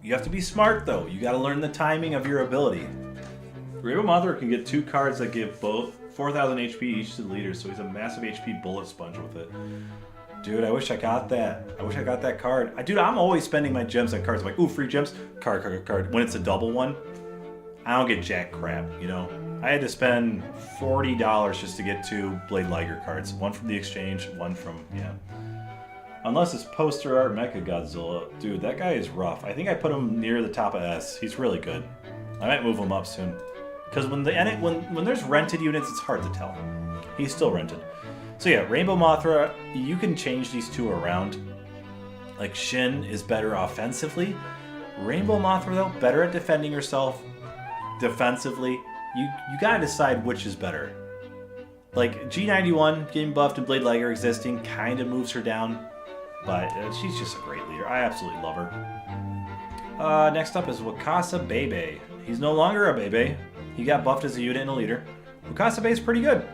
You have to be smart, though. You got to learn the timing of your ability. Rainbow Mothra can get 2 cards that give both 4,000 HP each to the leaders, so he's a massive HP bullet sponge with it. Dude, I wish I got that. I wish I got that card. Dude, I'm always spending my gems on cards. I'm like, ooh, free gems. Card. When it's a double one, I don't get jack crap, you know? I had to spend $40 just to get 2 Blade Liger cards. One from the exchange, one from, yeah. Unless it's poster art Mecha Godzilla. Dude, that guy is rough. I think I put him near the top of S. He's really good. I might move him up soon. Because when there's rented units, it's hard to tell. He's still rented. So yeah, Rainbow Mothra, you can change these two around. Like, Shin is better offensively. Rainbow Mothra, though, better at defending herself defensively. You gotta decide which is better. Like, G91 getting buffed and Blade Liger existing kind of moves her down. But she's just a great leader. I absolutely love her. Next up is Wakasa Bebe. He's no longer a Bebe. He got buffed as a unit and a leader. Wakasa Bebe is pretty good.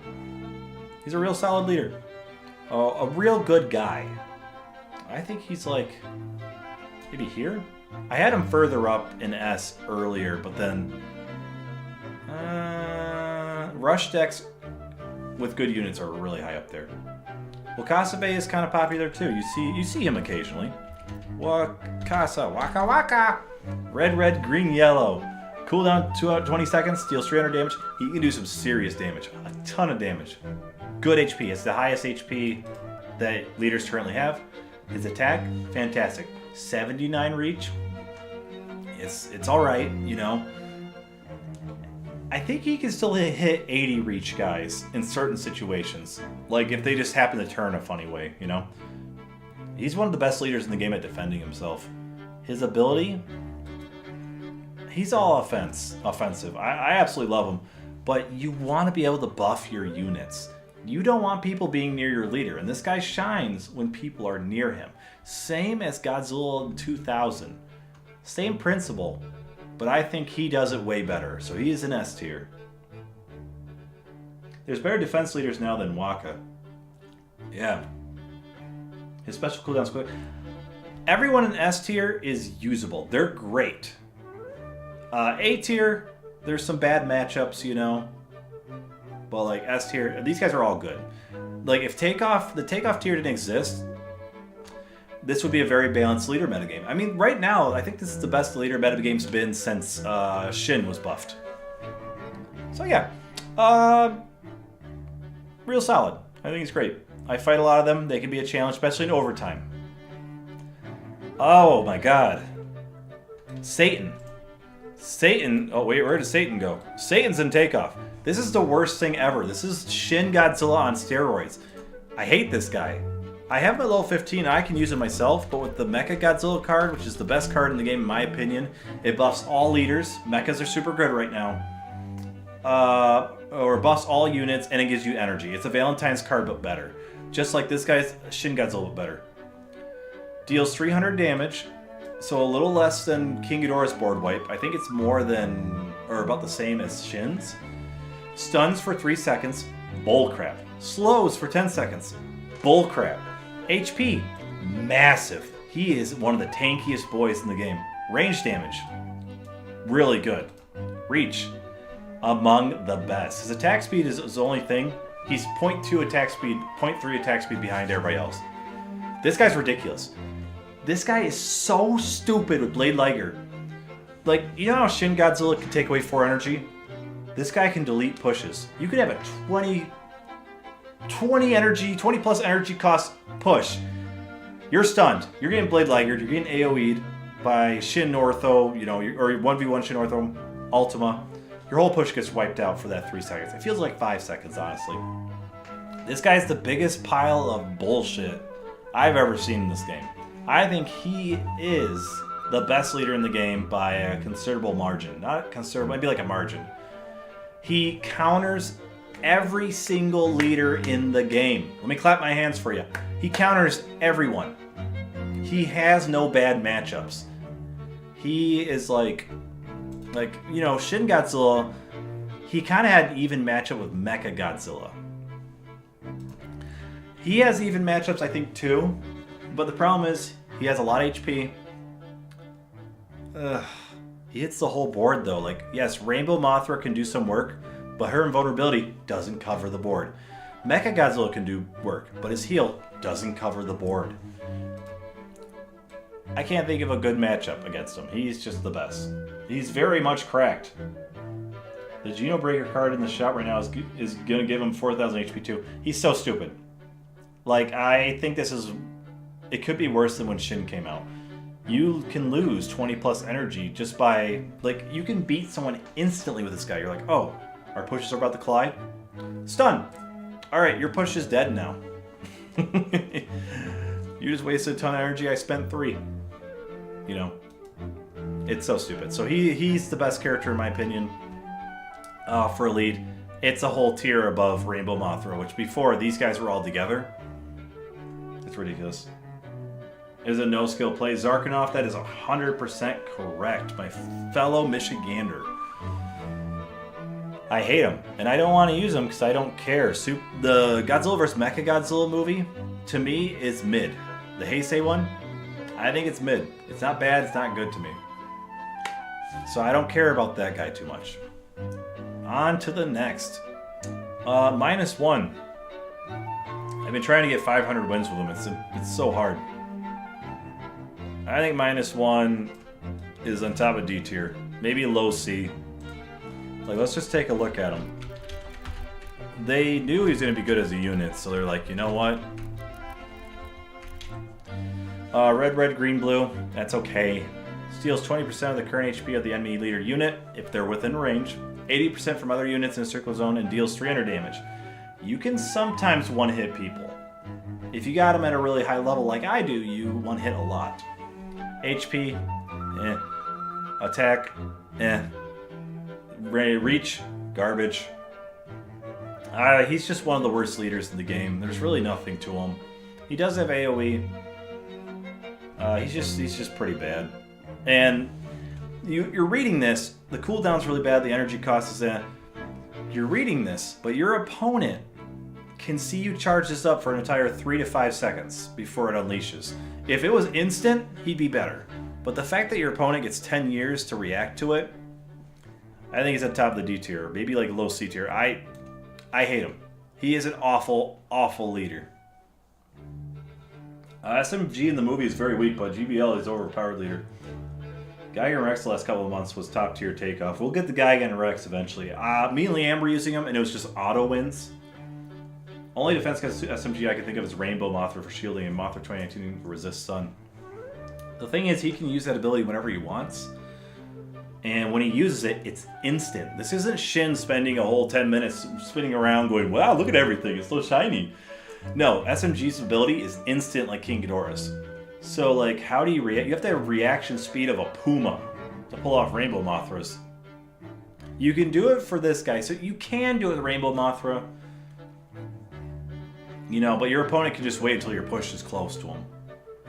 He's a real solid leader. A real good guy. I think he's like, maybe here? I had him further up in S earlier, but then rush decks with good units are really high up there. Wakasa Bebe is kind of popular too. You see him occasionally. Wakasa, waka waka. Red, green, yellow. Cooldown 20 seconds, deals 300 damage. He can do some serious damage, a ton of damage. Good HP. It's the highest HP that leaders currently have. His attack, fantastic. 79 reach. It's all right, you know. I think he can still hit 80 reach guys in certain situations. Like if they just happen to turn a funny way, you know. He's one of the best leaders in the game at defending himself. His ability, he's all offensive. I absolutely love him. But you want to be able to buff your units. You don't want people being near your leader. And this guy shines when people are near him. Same as Godzilla 2000. Same principle. But I think he does it way better. So he is an S tier. There's better defense leaders now than Waka. Yeah. His special cooldown's quick. Everyone in S tier is usable. They're great. A tier, there's some bad matchups, you know. But like S tier, these guys are all good. Like if the takeoff tier didn't exist, this would be a very balanced leader metagame. I mean, right now, I think this is the best leader metagame's been since Shin was buffed. So yeah, real solid. I think he's great. I fight a lot of them. They can be a challenge, especially in overtime. Oh my god. Satan. Oh wait, where does Satan go? Satan's in takeoff. This is the worst thing ever. This is Shin Godzilla on steroids. I hate this guy. I have my level 15, I can use it myself, but with the Mecha Godzilla card, which is the best card in the game in my opinion, it buffs all leaders. Mechas are super good right now. Or buffs all units, and it gives you energy. It's a Valentine's card, but better. Just like this guy's Shin Godzilla, but better. Deals 300 damage, so a little less than King Ghidorah's board wipe. I think it's more than, or about the same as Shin's. Stuns for 3 seconds, bullcrap. Slows for 10 seconds, bullcrap. HP, massive. He is one of the tankiest boys in the game. Range damage, really good. Reach, among the best. His attack speed is his only thing. He's 0.2 attack speed, 0.3 attack speed behind everybody else. This guy's ridiculous. This guy is so stupid with Blade Liger. Like, you know how Shin Godzilla can take away 4 energy? This guy can delete pushes. You could have a 20 plus energy cost push. You're stunned. You're getting Blade Liger. You're getting AoE'd by Shin Ortho, you know, or 1v1 Shin Ortho Ultima. Your whole push gets wiped out for that 3 seconds. It feels like 5 seconds, honestly. This guy's the biggest pile of bullshit I've ever seen in this game. I think he is the best leader in the game by a considerable margin. Not considerable, maybe like a margin. He counters every single leader in the game. Let me clap my hands for you. He counters everyone. He has no bad matchups. He is like, you know, Shin Godzilla, he kind of had an even matchup with Mecha Godzilla. He has even matchups, I think, too. But the problem is, he has a lot of HP. He hits the whole board, though. Like, yes, Rainbow Mothra can do some work, but her invulnerability doesn't cover the board. Mecha Godzilla can do work, but his heal doesn't cover the board. I can't think of a good matchup against him. He's just the best. He's very much cracked. The Genobreaker card in the shop right now is going to give him 4,000 HP too. He's so stupid. Like, I think this is... It could be worse than when Shin came out. You can lose 20 plus energy just by... Like, you can beat someone instantly with this guy. You're like, oh, our pushes are about to collide? Stun! Alright, your push is dead now. You just wasted a ton of energy, I spent 3. You know? It's so stupid. So he's the best character in my opinion. For a lead. It's a whole tier above Rainbow Mothra, which before these guys were all together. It's ridiculous. Is a no-skill play. Zarkanoff, that is 100% correct. My fellow Michigander. I hate him, and I don't want to use him because I don't care. The Godzilla vs. Mecha Godzilla movie, to me, is mid. The Heisei one, I think it's mid. It's not bad, it's not good to me. So I don't care about that guy too much. On to the next. -1. I've been trying to get 500 wins with him. It's so hard. I think -1 is on top of D tier. Maybe low C. Like, let's just take a look at him. They knew he was going to be good as a unit, so they're like, you know what? Red, red, green, blue. That's okay. Steals 20% of the current HP of the enemy leader unit if they're within range. 80% from other units in a circle zone and deals 300 damage. You can sometimes one-hit people. If you got them at a really high level like I do, you one-hit a lot. HP, eh. Attack, eh. Reach, garbage. He's just one of the worst leaders in the game. There's really nothing to him. He does have AoE. He's just pretty bad. And you're reading this. The cooldown's really bad. The energy cost is in. You're reading this, but your opponent can see you charge this up for an entire 3 to 5 seconds before it unleashes. If it was instant, he'd be better. But the fact that your opponent gets 10 years to react to it, I think he's at the top of the D tier. Maybe like low C tier. I hate him. He is an awful, awful leader. SMG in the movie is very weak, but GBL is overpowered leader. Geiger Rex the last couple of months was top tier takeoff. We'll get the Geiger Rex eventually. Me and Liam were using him, and it was just auto wins. Only defense against SMG I can think of is Rainbow Mothra for shielding, and Mothra 2019 resist Sun. The thing is, he can use that ability whenever he wants. And when he uses it, it's instant. This isn't Shin spending a whole 10 minutes spinning around going, wow, look at everything, it's so shiny. No, SMG's ability is instant like King Ghidorah's. So, like, how do you react? You have to have reaction speed of a puma to pull off Rainbow Mothras. You can do it for this guy, so you can do it with Rainbow Mothra. You know, but your opponent can just wait until your push is close to him.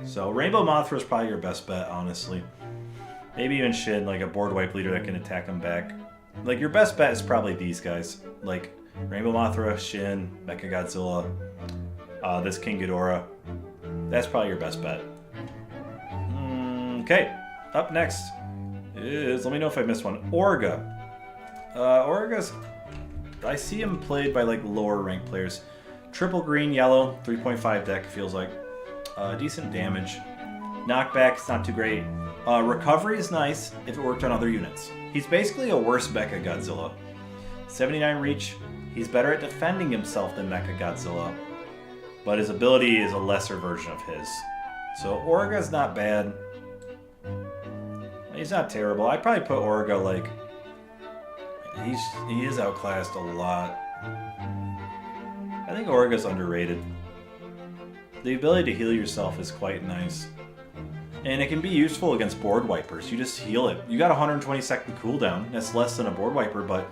So, Rainbow Mothra is probably your best bet, honestly. Maybe even Shin, like a board wipe leader that can attack him back. Like, your best bet is probably these guys. Like, Rainbow Mothra, Shin, Mecha Godzilla, this King Ghidorah. That's probably your best bet. Okay, up next is, let me know if I missed one, Orga. Orga's, I see him played by like lower ranked players. Triple green, yellow, 3.5 deck, feels like. Decent damage. Knockback, it's not too great. Recovery is nice if it worked on other units. He's basically a worse Mecha Godzilla. 79 reach, he's better at defending himself than Mecha Godzilla, but his ability is a lesser version of his. So Orga's not bad. He's not terrible. I'd probably put Orga like, he is outclassed a lot. I think Orga's underrated. The ability to heal yourself is quite nice. And it can be useful against board wipers. You just heal it. You got a 120-second cooldown. That's less than a board wiper, but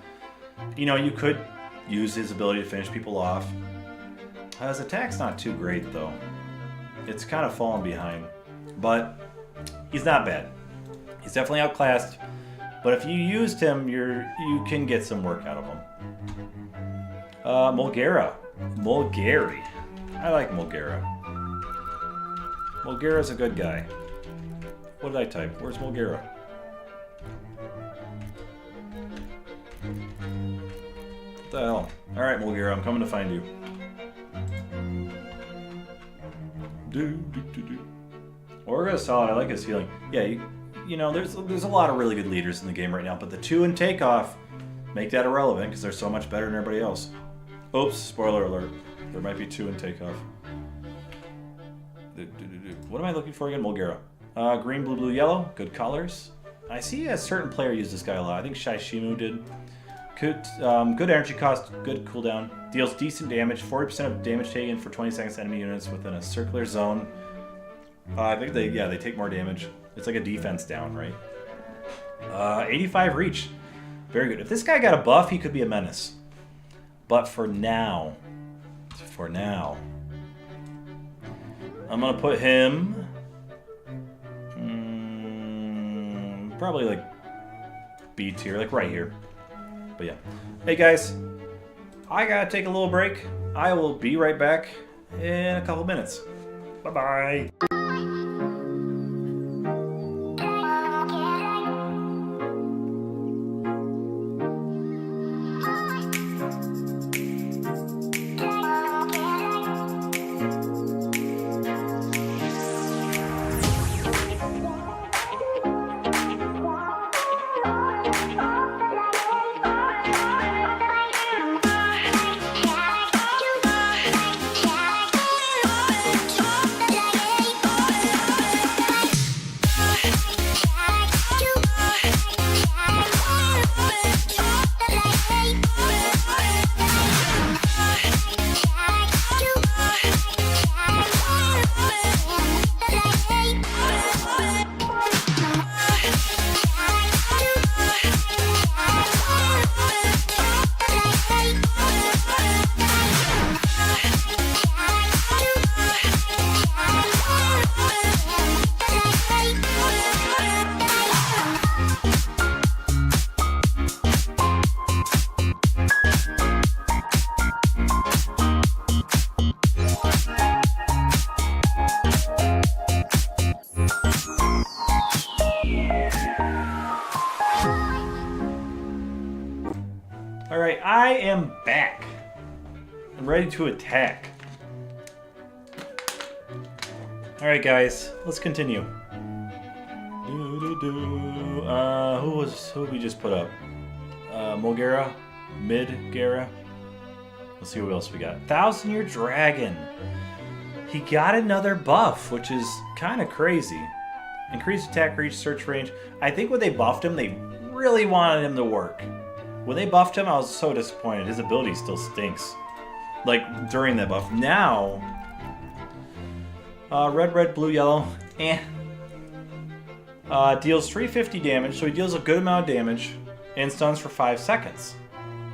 you know, you could use his ability to finish people off. His attack's not too great though. It's kind of fallen behind. But he's not bad. He's definitely outclassed. But if you used him, you can get some work out of him. Mulgera. Mulgari. I like Mulgera. Mulgera's a good guy. What did I type? Where's Mulgera? What the hell? Alright, Mulgera, I'm coming to find you. Orga's solid. I like his healing. Yeah, you know, there's a lot of really good leaders in the game right now, but the 2 in takeoff make that irrelevant because they're so much better than everybody else. Oops, spoiler alert. There might be 2 in takeoff. What am I looking for again? Mulgera. Green, blue, blue, yellow. Good colors. I see a certain player use this guy a lot. I think Shaishimu did. Good energy cost, good cooldown. Deals decent damage. 40% of damage taken for 20 seconds to enemy units within a circular zone. I think they take more damage. It's like a defense down, right? 85 reach. Very good. If this guy got a buff, he could be a menace. But for now, I'm gonna put him probably like B tier, like right here. But yeah. Hey guys, I gotta take a little break. I will be right back in a couple minutes. Bye-bye. Alright, I am back. I'm ready to attack. Alright guys, let's continue. Who we just put up? Mulgara? Midgara? Let's see what else we got. 1,000-Year Dragon. He got another buff, which is kind of crazy. Increased attack reach, search range. I think when they buffed him, they really wanted him to work. When they buffed him, I was so disappointed. His ability still stinks. Like, during that buff. Now, red, red, blue, yellow. Deals 350 damage, so he deals a good amount of damage. And stuns for 5 seconds.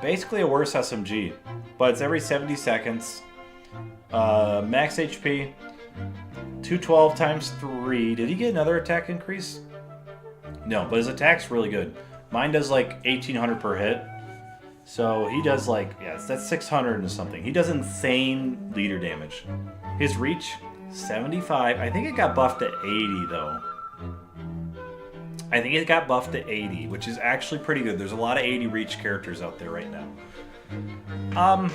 Basically a worse SMG. But it's every 70 seconds. Max HP. 212 times 3. Did he get another attack increase? No, but his attack's really good. Mine does like 1,800 per hit. So he does like, yeah, that's 600 and something. He does insane leader damage. His reach, 75. I think it got buffed to 80 though. I think it got buffed to 80, which is actually pretty good. There's a lot of 80 reach characters out there right now.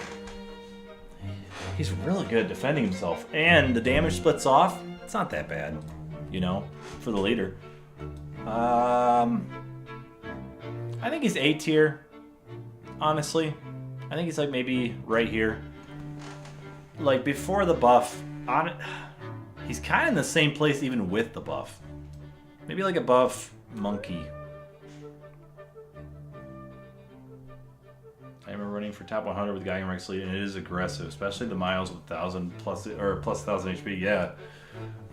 He's really good at defending himself. And the damage splits off. It's not that bad, you know, for the leader. I think he's A tier, honestly. I think he's like maybe right here. Like before the buff, he's kind of in the same place even with the buff. Maybe like a buff monkey. I remember running for top 100 with Geigen Rex lead, and it is aggressive, especially the miles with 1,000 plus or plus 1,000 HP. Yeah,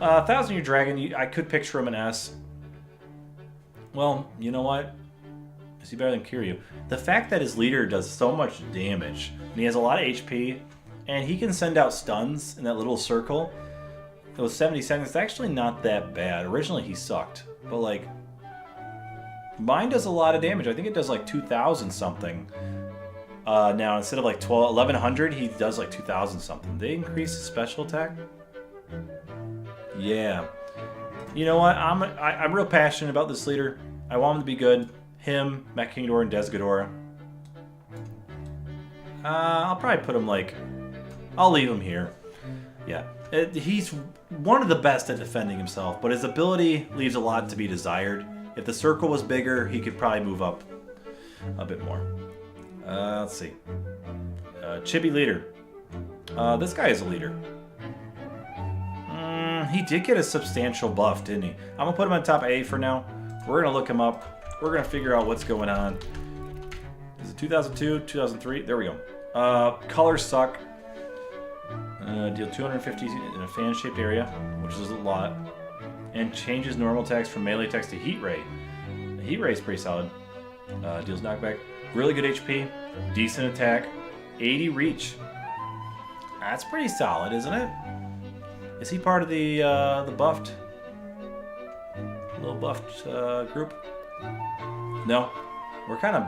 1,000-Year Dragon. I could picture him an S. Well, you know what? Is he better than Kiryu? The fact that his leader does so much damage, and he has a lot of HP, and he can send out stuns in that little circle. Those 70 seconds, it's actually not that bad. Originally, he sucked, but like, mine does a lot of damage. I think it does like 2,000 something. Now, instead of like 1,100, he does like 2,000 something. They increase his special attack? Yeah. You know what? I'm real passionate about this leader. I want him to be good. Him, Matt Kingdor, and Desgadora. I'll probably put him like... I'll leave him here. Yeah. He's one of the best at defending himself, but his ability leaves a lot to be desired. If the circle was bigger, he could probably move up a bit more. Let's see. Chibi leader. This guy is a leader. He did get a substantial buff, didn't he? I'm going to put him on top A for now. We're going to look him up. We're going to figure out what's going on. Is it 2002, 2003? There we go. Colors suck. Deal 250 in a fan-shaped area, which is a lot. And changes normal attacks from melee attacks to heat ray. The heat ray is pretty solid. Deals knockback. Really good HP. Decent attack. 80 reach. That's pretty solid, isn't it? Is he part of the buffed? Little buffed group? No. We're kind of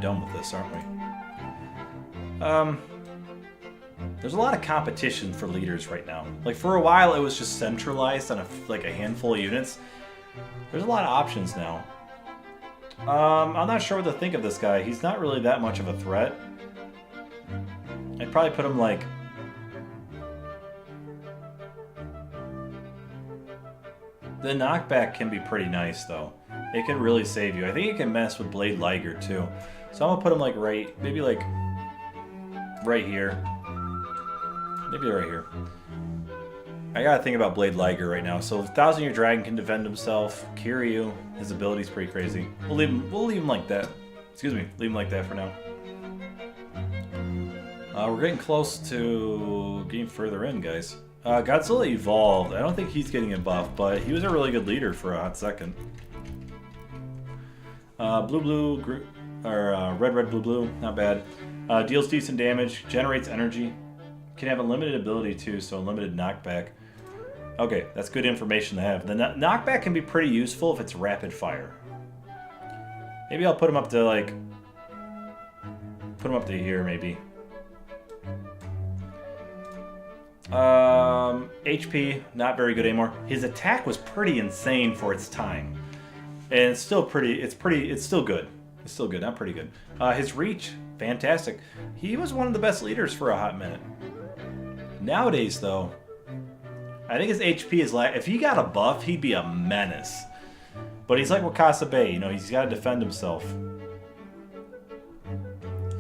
done with this, aren't we? There's a lot of competition for leaders right now. Like for a while, it was just centralized on a handful of units. There's a lot of options now. I'm not sure what to think of this guy. He's not really that much of a threat. I'd probably put him like... The knockback can be pretty nice though. It can really save you. I think it can mess with Blade Liger too. So I'm gonna put him like maybe like right here. Maybe right here. I gotta think about Blade Liger right now. So 1,000-Year Dragon can defend himself. Kiryu, his ability's pretty crazy. We'll leave him like that. Excuse me, leave him like that for now. We're getting close to getting further in, guys. Godzilla evolved. I don't think he's getting a buff, but he was a really good leader for a hot second. Blue, red, blue, not bad. Deals decent damage, generates energy. Can have a limited ability too, so limited knockback. Okay, that's good information to have. The knockback can be pretty useful if it's rapid fire. Maybe I'll put him up to like... Put him up to here, maybe. HP, not very good anymore. His attack was pretty insane for its time. And it's still pretty, it's still good. It's still good, not pretty good. His reach, fantastic. He was one of the best leaders for a hot minute. Nowadays, though, I think his HP is like, if he got a buff, he'd be a menace. But he's like Wakasa Bay, you know, he's got to defend himself.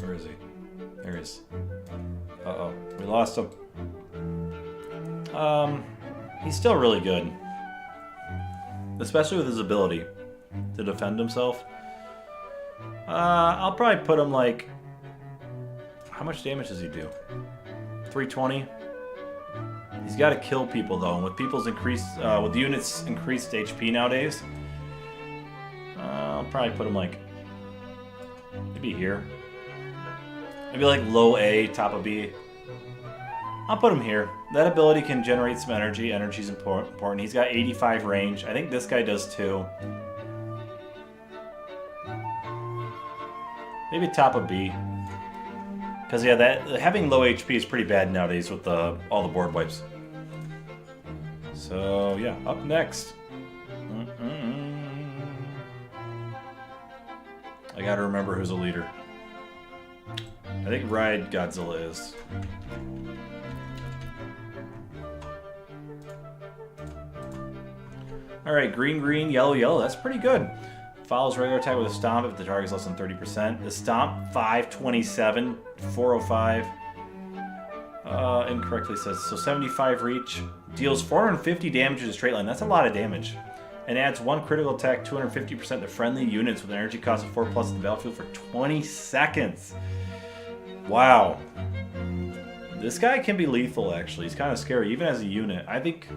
Where is he? There he is. Uh-oh, we lost him. He's still really good. Especially with his ability to defend himself. I'll probably put him like... How much damage does he do? 320? He's got to kill people though, and with people's increased... with units' increased HP nowadays, I'll probably put him like... Maybe here. Maybe like low A, top of B. I'll put him here. That ability can generate some energy. Energy's important. He's got 85 range. I think this guy does too. Maybe top of B. Because yeah, that having low HP is pretty bad nowadays with all the board wipes. So yeah, up next. I gotta remember who's a leader. I think Ride Godzilla is. Alright, green, yellow. That's pretty good. Follows regular attack with a stomp if the target is less than 30%. The stomp, 527, 405. Incorrectly says, so 75 reach. Deals 450 damage in a straight line. That's a lot of damage. And adds 1 critical attack, 250% to friendly units with an energy cost of 4 plus to the battlefield for 20 seconds. Wow. This guy can be lethal, actually. He's kind of scary, even as a unit. I think...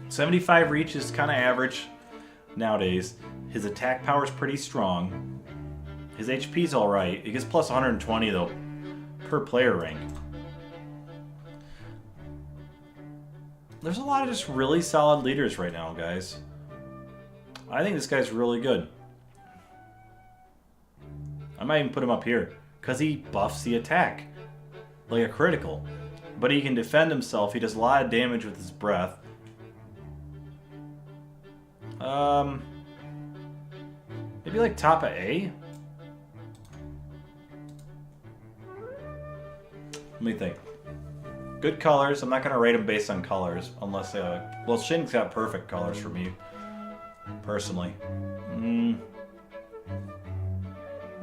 75 reach is kind of average nowadays. His attack power is pretty strong. His HP is alright. He gets plus 120, though, per player rank. There's a lot of just really solid leaders right now, guys. I think this guy's really good. I might even put him up here, because he buffs the attack. Like a critical. But he can defend himself. He does a lot of damage with his breath. Maybe like top of A? Let me think. Good colors. I'm not going to rate them based on colors. Unless, well, Shin's got perfect colors for me. Personally.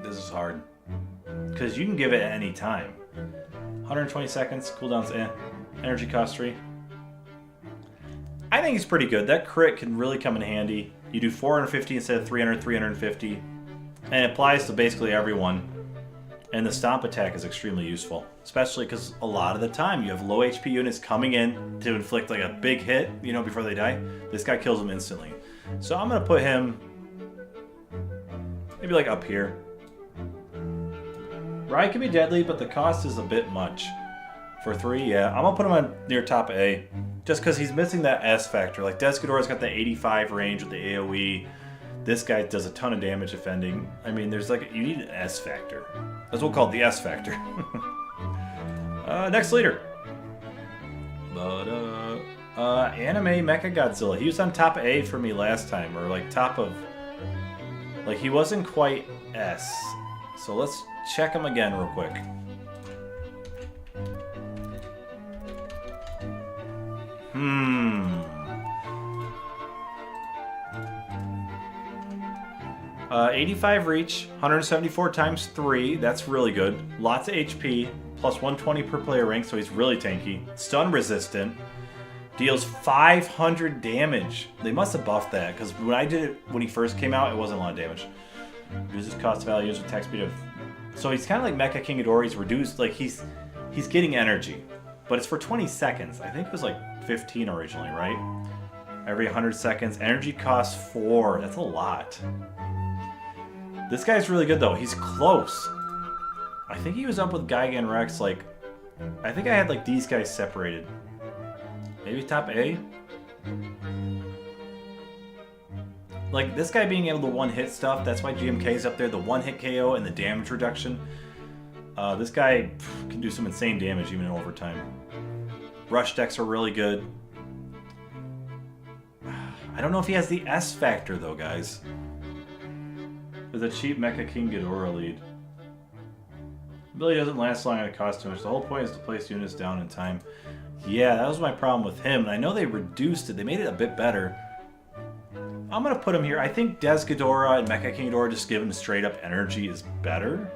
This is hard. Because you can give it at any time. 120 seconds. Cooldown's Energy cost 3. I think he's pretty good. That crit can really come in handy. You do 450 instead of 300, 350. And it applies to basically everyone. And the stomp attack is extremely useful. Especially because a lot of the time you have low HP units coming in to inflict like a big hit, you know, before they die. This guy kills them instantly. So I'm going to put him maybe like up here. Ride can be deadly, but the cost is a bit much. For 3, yeah. I'm going to put him on near top A. Just because he's missing that S factor. Like, Desghidorah's got the 85 range with the AoE. This guy does a ton of damage defending. I mean, there's like, you need an S factor. That's what we'll call it, the S factor. Next leader. Anime Mecha Godzilla. He was on top A for me last time, or like top of... Like, he wasn't quite S. So let's check him again real quick. 85 reach, 174 times 3. That's really good. Lots of HP, plus 120 per player rank, so he's really tanky. Stun resistant. Deals 500 damage. They must have buffed that, because when I did it when he first came out, it wasn't a lot of damage. Reduces cost values with attack speed of... So he's kind of like Mecha King Ghidorah. He's reduced, like he's getting energy. But it's for 20 seconds. I think it was like 15 originally, right? Every 100 seconds. Energy costs 4. That's a lot. This guy's really good, though. He's close. I think he was up with Gigan Rex, like... I think I had, like, these guys separated. Maybe top A? Like, this guy being able to one-hit stuff, that's why GMK's up there. The one-hit KO and the damage reduction. This guy can do some insane damage even in overtime. Rush decks are really good. I don't know if he has the S factor, though, guys. is a cheap Mecha King Ghidorah lead. Ability doesn't last long and it costs too much. The whole point is to place units down in time. Yeah, that was my problem with him. And I know they reduced it. They made it a bit better. I'm going to put him here. I think Des Ghidorah and Mecha King Ghidorah, just given straight up energy, is better.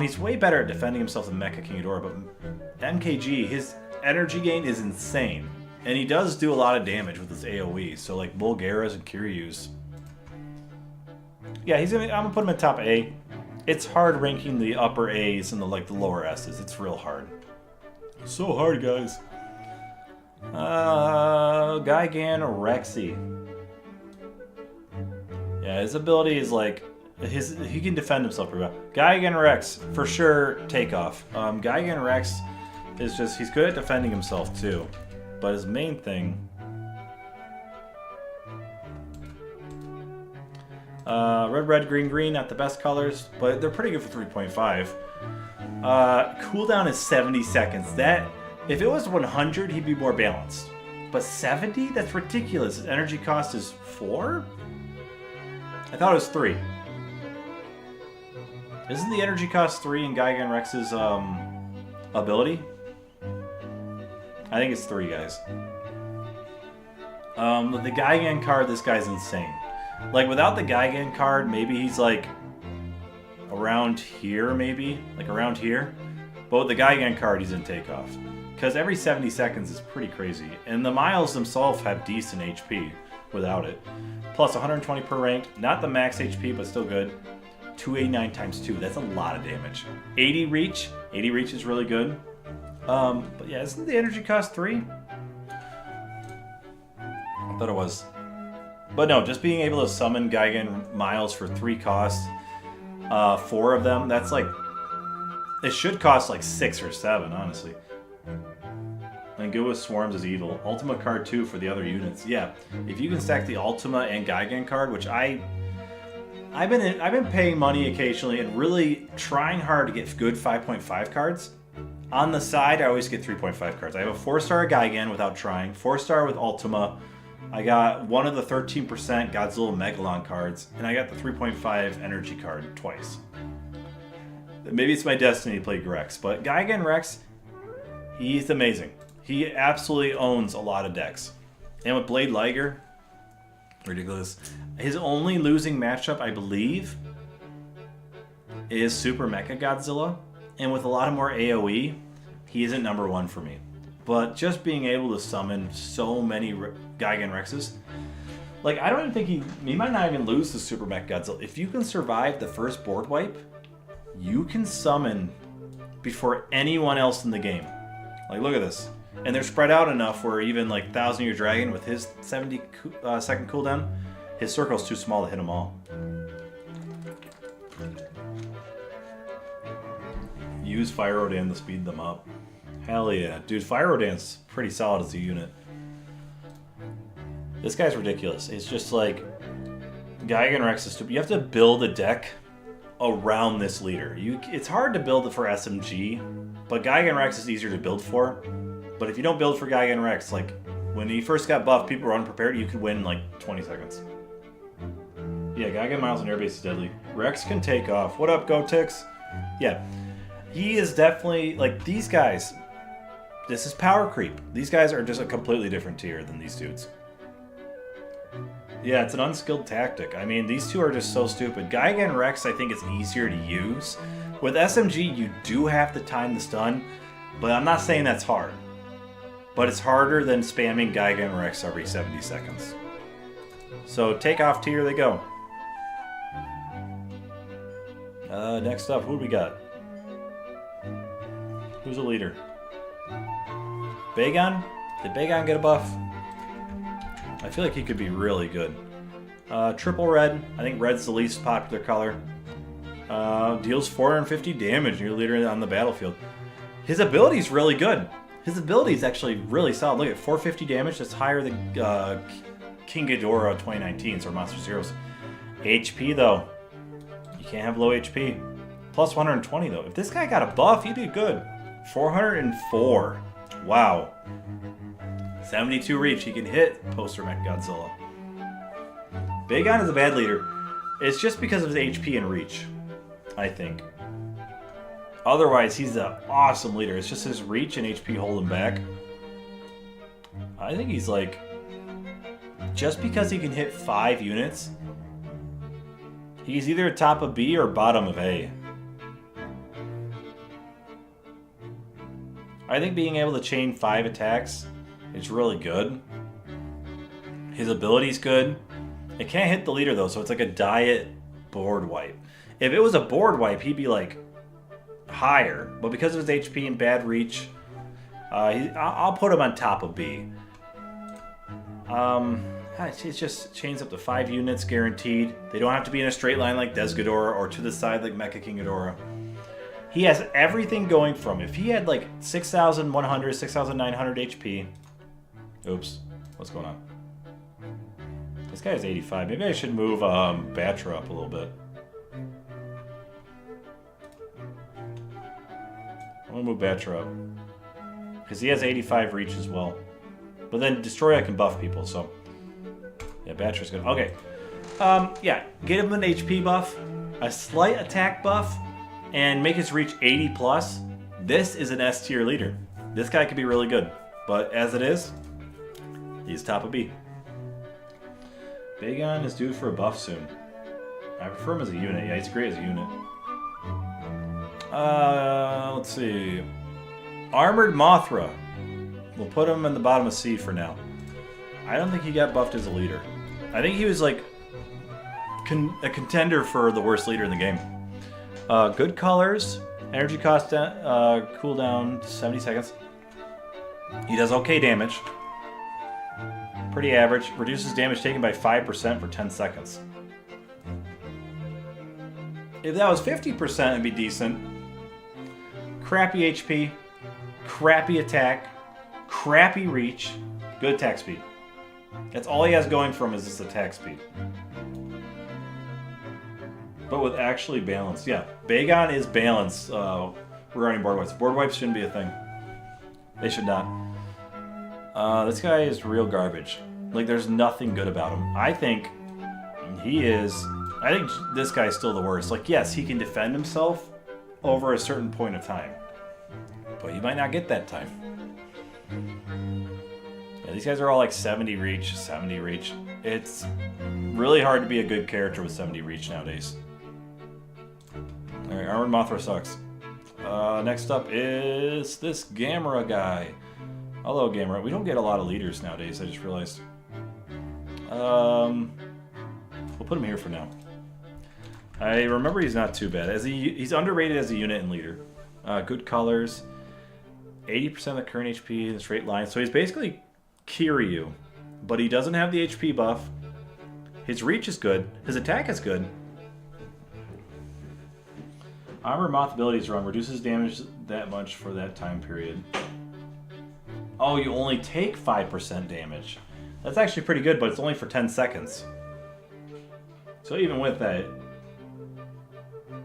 He's way better at defending himself than Mecha King Ghidorah, but MKG, his energy gain is insane. And he does do a lot of damage with his AoE, so like Bulgaras and Kiryus. Yeah, I'm gonna put him in top A. It's hard ranking the upper A's and the lower S's. It's real hard. So hard, guys. Gigan Rexy. Yeah, his ability is like he can defend himself pretty well. Gigan Rex for sure takeoff. Gigan Rex is just he's good at defending himself too, but his main thing. Red, green, not the best colors, but they're pretty good for 3.5. Cooldown is 70 seconds. That, if it was 100, he'd be more balanced. But 70? That's ridiculous. His energy cost is 4? I thought it was 3. Isn't the energy cost 3 in Gigan Rex's ability? I think it's 3, guys. The Gigan card, this guy's insane. Like, without the Gigan card, maybe he's, like, around here, maybe? Like, around here? But with the Gigan card, he's in takeoff. Because every 70 seconds is pretty crazy. And the Miles themselves have decent HP without it. Plus 120 per rank. Not the max HP, but still good. 289 times 2. That's a lot of damage. 80 reach. 80 reach is really good. But yeah, isn't the energy cost 3? I thought it was. But no, just being able to summon Gigan Miles for 3 costs, 4 of them, that's like, it should cost like 6 or 7, honestly. And go with Swarms is evil. Ultima card 2 for the other units. Yeah, if you can stack the Ultima and Gigan card, which I've been paying money occasionally and really trying hard to get good 5.5 cards. On the side, I always get 3.5 cards. I have a 4-star Gigan without trying, 4-star with Ultima. I got one of the 13% Godzilla Megalon cards, and I got the 3.5 energy card twice. Maybe it's my destiny to play Rex, but Gigan Rex, he's amazing. He absolutely owns a lot of decks. And with Blade Liger, ridiculous. His only losing matchup, I believe, is Super Mecha Godzilla. And with a lot of more AoE, he isn't number 1 for me. But just being able to summon so many Gigan Rexes, like, I don't even think he might not even lose to Super Mech Godzilla. If you can survive the first board wipe, you can summon before anyone else in the game. Like, look at this. And they're spread out enough where even, like, 1,000 Year Dragon with his 70 second cooldown, his circle's too small to hit them all. Use Fire Rodan to speed them up. Hell yeah. Dude, Fire Rodan's pretty solid as a unit. This guy's ridiculous. It's just like, Gigan Rex is stupid. You have to build a deck around this leader. It's hard to build it for SMG, but Gigan Rex is easier to build for. But if you don't build for Gigan Rex, like, when he first got buffed, people were unprepared, you could win in like 20 seconds. Yeah, Gigan Miles and Airbase is deadly. Rex can take off. What up, Gotix? Yeah. He is definitely, like, these guys, this is power creep. These guys are just a completely different tier than these dudes. Yeah, it's an unskilled tactic. I mean, these two are just so stupid. Gigan Rex, I think, is easier to use. With SMG, you do have to time the stun, but I'm not saying that's hard. But it's harder than spamming Gigan Rex every 70 seconds. So, take off tier they go. Next up, who do we got? Who's a leader? Bagon? Did Bagon get a buff? I feel like he could be really good. Triple red. I think red's the least popular color. Deals 450 damage near leader on the battlefield. His ability's really good. His ability is actually really solid. Look at 450 damage. That's higher than King Ghidorah 2019, or Monster Zeroes. HP, though. You can't have low HP. Plus 120, though. If this guy got a buff, he'd be good. 404. Wow. 72 reach. He can hit Poster Mech Godzilla. Bagon is a bad leader. It's just because of his HP and reach, I think. Otherwise, he's an awesome leader. It's just his reach and HP hold him back. I think he's like... Just because he can hit 5 units, he's either top of B or bottom of A. I think being able to chain 5 attacks is really good. His ability's good. It can't hit the leader though, so it's like a diet board wipe. If it was a board wipe, he'd be like higher, but because of his HP and bad reach, I'll put him on top of B. It just chains up to 5 units guaranteed. They don't have to be in a straight line like Desghidorah or to the side like Mecha King Ghidorah. He has everything going from if he had like 6,100, 6,900 HP. Oops, what's going on? This guy has 85. Maybe I should move Batra up a little bit. I'm gonna move Batra up because he has 85 reach as well. But then Destroy I can buff people, so yeah, Batra's good. Okay, yeah, get him an HP buff, a slight attack buff, and make his reach 80 plus. This is an S tier leader. This guy could be really good, but as it is, he's top of B. Bagon is due for a buff soon. I prefer him as a unit. Yeah, he's great as a unit. Let's see. Armored Mothra. We'll put him in the bottom of C for now. I don't think he got buffed as a leader. I think he was like a contender for the worst leader in the game. Good colors. Energy cost cooldown 70 seconds. He does okay damage. Pretty average. Reduces damage taken by 5% for 10 seconds. If that was 50%, it'd be decent. Crappy HP. Crappy attack. Crappy reach. Good attack speed. That's all he has going for him is this attack speed. But with actually balance. Yeah, Bagon is balanced regarding board wipes. Board wipes shouldn't be a thing. They should not. This guy is real garbage. Like, there's nothing good about him. I think this guy's still the worst. Like, yes, he can defend himself over a certain point of time. But you might not get that time. Yeah, these guys are all like 70 reach, 70 reach. It's really hard to be a good character with 70 reach nowadays. Alright, Armored Mothra sucks. Next up is this Gamera guy. Hello, Gamera. We don't get a lot of leaders nowadays, I just realized. We'll put him here for now. I remember he's not too bad. He's underrated as a unit and leader. Good colors. 80% of the current HP in a straight line. So he's basically Kiryu, but he doesn't have the HP buff. His reach is good. His attack is good. Armor Moth ability is wrong. Reduces damage that much for that time period. Oh, you only take 5% damage. That's actually pretty good, but it's only for 10 seconds. So even with that,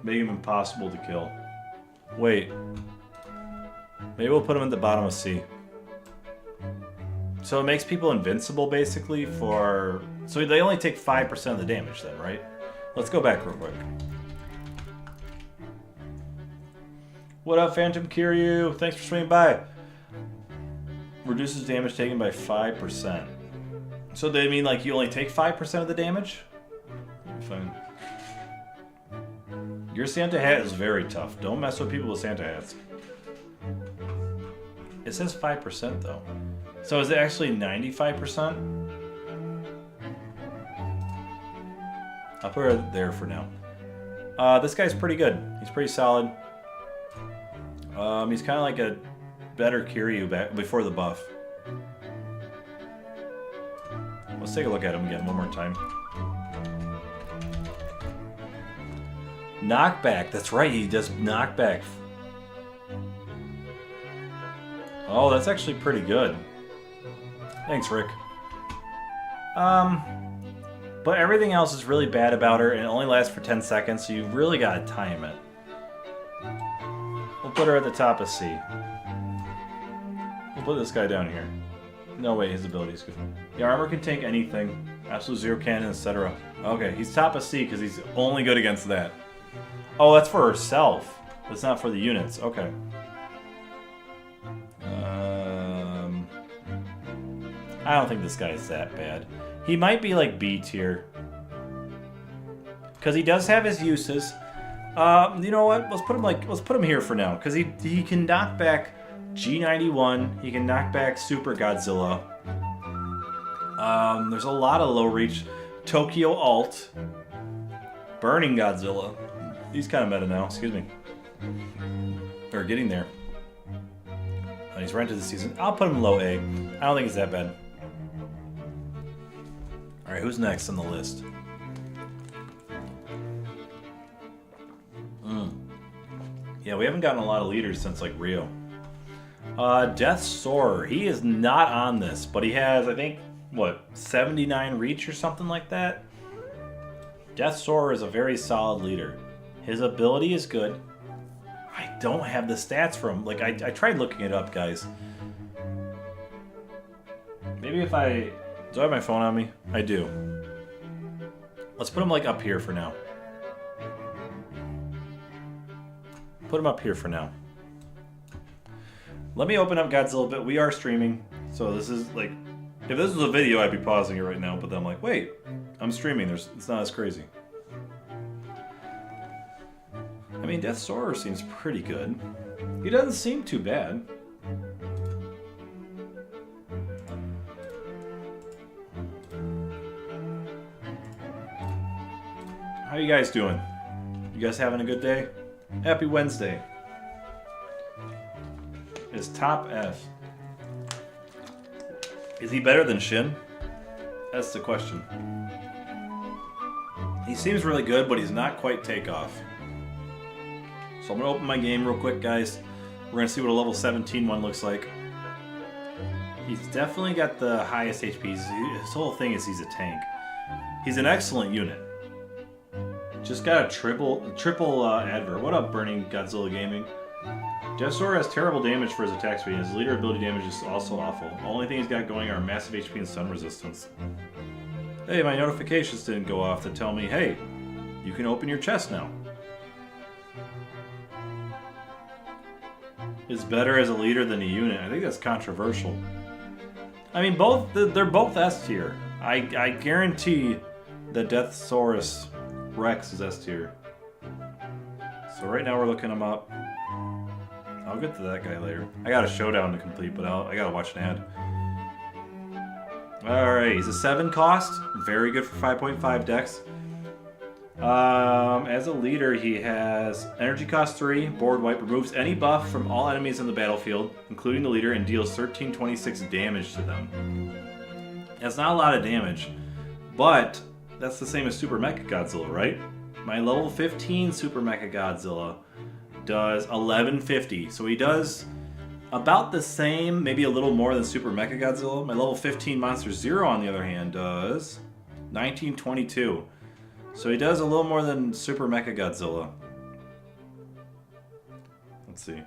make him impossible to kill. Wait. Maybe we'll put him at the bottom of C. So it makes people invincible, basically, for... So they only take 5% of the damage then, right? Let's go back real quick. What up, Phantom Kiryu? Thanks for swinging by. Reduces damage taken by 5%. So they mean like you only take 5% of the damage? Fine. Your Santa hat is very tough. Don't mess with people with Santa hats. It says 5% though. So is it actually 95%? I'll put her there for now. This guy's pretty good. He's pretty solid. He's kind of like a better Kiryu back before the buff. Let's take a look at him again one more time. Knockback. That's right, he does knockback. Oh, that's actually pretty good. Thanks, Rick. But everything else is really bad about her, and it only lasts for 10 seconds, so you really gotta time it. We'll put her at the top of C. We'll put this guy down here. No way, his ability is good. The armor can take anything. Absolute Zero Cannon, etc. Okay, he's top of C because he's only good against that. Oh, that's for herself. That's not for the units. Okay. I don't think this guy's that bad. He might be like B tier. Because he does have his uses. You know what? Let's put him here for now. Because he can knock back G91. He can knock back Super Godzilla. There's a lot of low reach. Tokyo Alt. Burning Godzilla. He's kind of meta now. Excuse me. Or getting there. He's rented this season. I'll put him low A. I don't think it's that bad. Alright, who's next on the list? Yeah, we haven't gotten a lot of leaders since, like, Rio. Death Soarer. He is not on this, but he has, I think, what, 79 reach or something like that? Death Soarer is a very solid leader. His ability is good. I don't have the stats for him. Like, I tried looking it up, guys. Maybe if I... Do I have my phone on me? I do. Let's put him, like, up here for now. Put him up here for now. Let me open up Godzilla a bit. We are streaming, so this is, like... If this was a video, I'd be pausing it right now, but then I'm like, wait, I'm streaming. It's not as crazy. I mean, Death Soarer seems pretty good. He doesn't seem too bad. How you guys doing? You guys having a good day? Happy Wednesday. Is top F. Is he better than Shin? That's the question. He seems really good, but he's not quite Takeoff. So I'm going to open my game real quick, guys. We're going to see what a level 17 one looks like. He's definitely got the highest HP. His whole thing is he's a tank. He's an excellent unit. Just got a triple advert. What up, Burning Godzilla Gaming? Death Soarer has terrible damage for his attack speed, and his leader ability damage is also awful. The only thing he's got going are massive HP and stun resistance. Hey, my notifications didn't go off to tell me, hey, you can open your chest now. Is better as a leader than a unit. I think that's controversial. I mean, they're both S tier. I guarantee that Deathsaurus Rex is S tier. So right now we're looking him up. I'll get to that guy later. I got a showdown to complete, but I gotta watch an ad. Alright, he's a 7 cost. Very good for 5.5 dex. As a leader, he has energy cost 3, board wipe, removes any buff from all enemies in the battlefield, including the leader, and deals 1326 damage to them. That's not a lot of damage, but that's the same as Super Mecha Godzilla, right? My level 15 Super Mecha Godzilla does 1150, so he does about the same, maybe a little more than Super Mecha Godzilla. My level 15 Monster Zero, on the other hand, does 1922. So he does a little more than Super Mecha Godzilla. Let's see.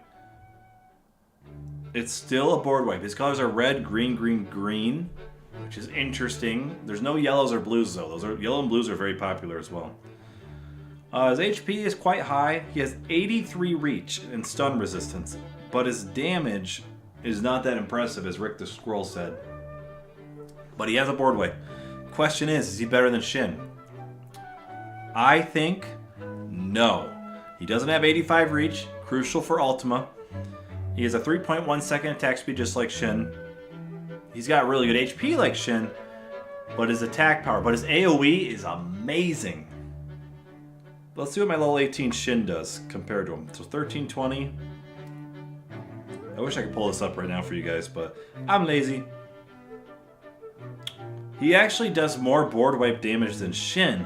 It's still a board wipe. His colors are red, green, green, green, which is interesting. There's no yellows or blues, though. Yellow and blues are very popular as well. His HP is quite high. He has 83 reach and stun resistance, but his damage is not that impressive, as Rick the Squirrel said. But he has a board wipe. Question is he better than Shin? I think no. He doesn't have 85 reach, crucial for Ultima. He has a 3.1 second attack speed just like Shin. He's got really good HP like Shin, but his attack power, but his AoE is amazing. Let's see what my level 18 Shin does compared to him. So 1320. I wish I could pull this up right now for you guys, but I'm lazy. He actually does more board wipe damage than Shin,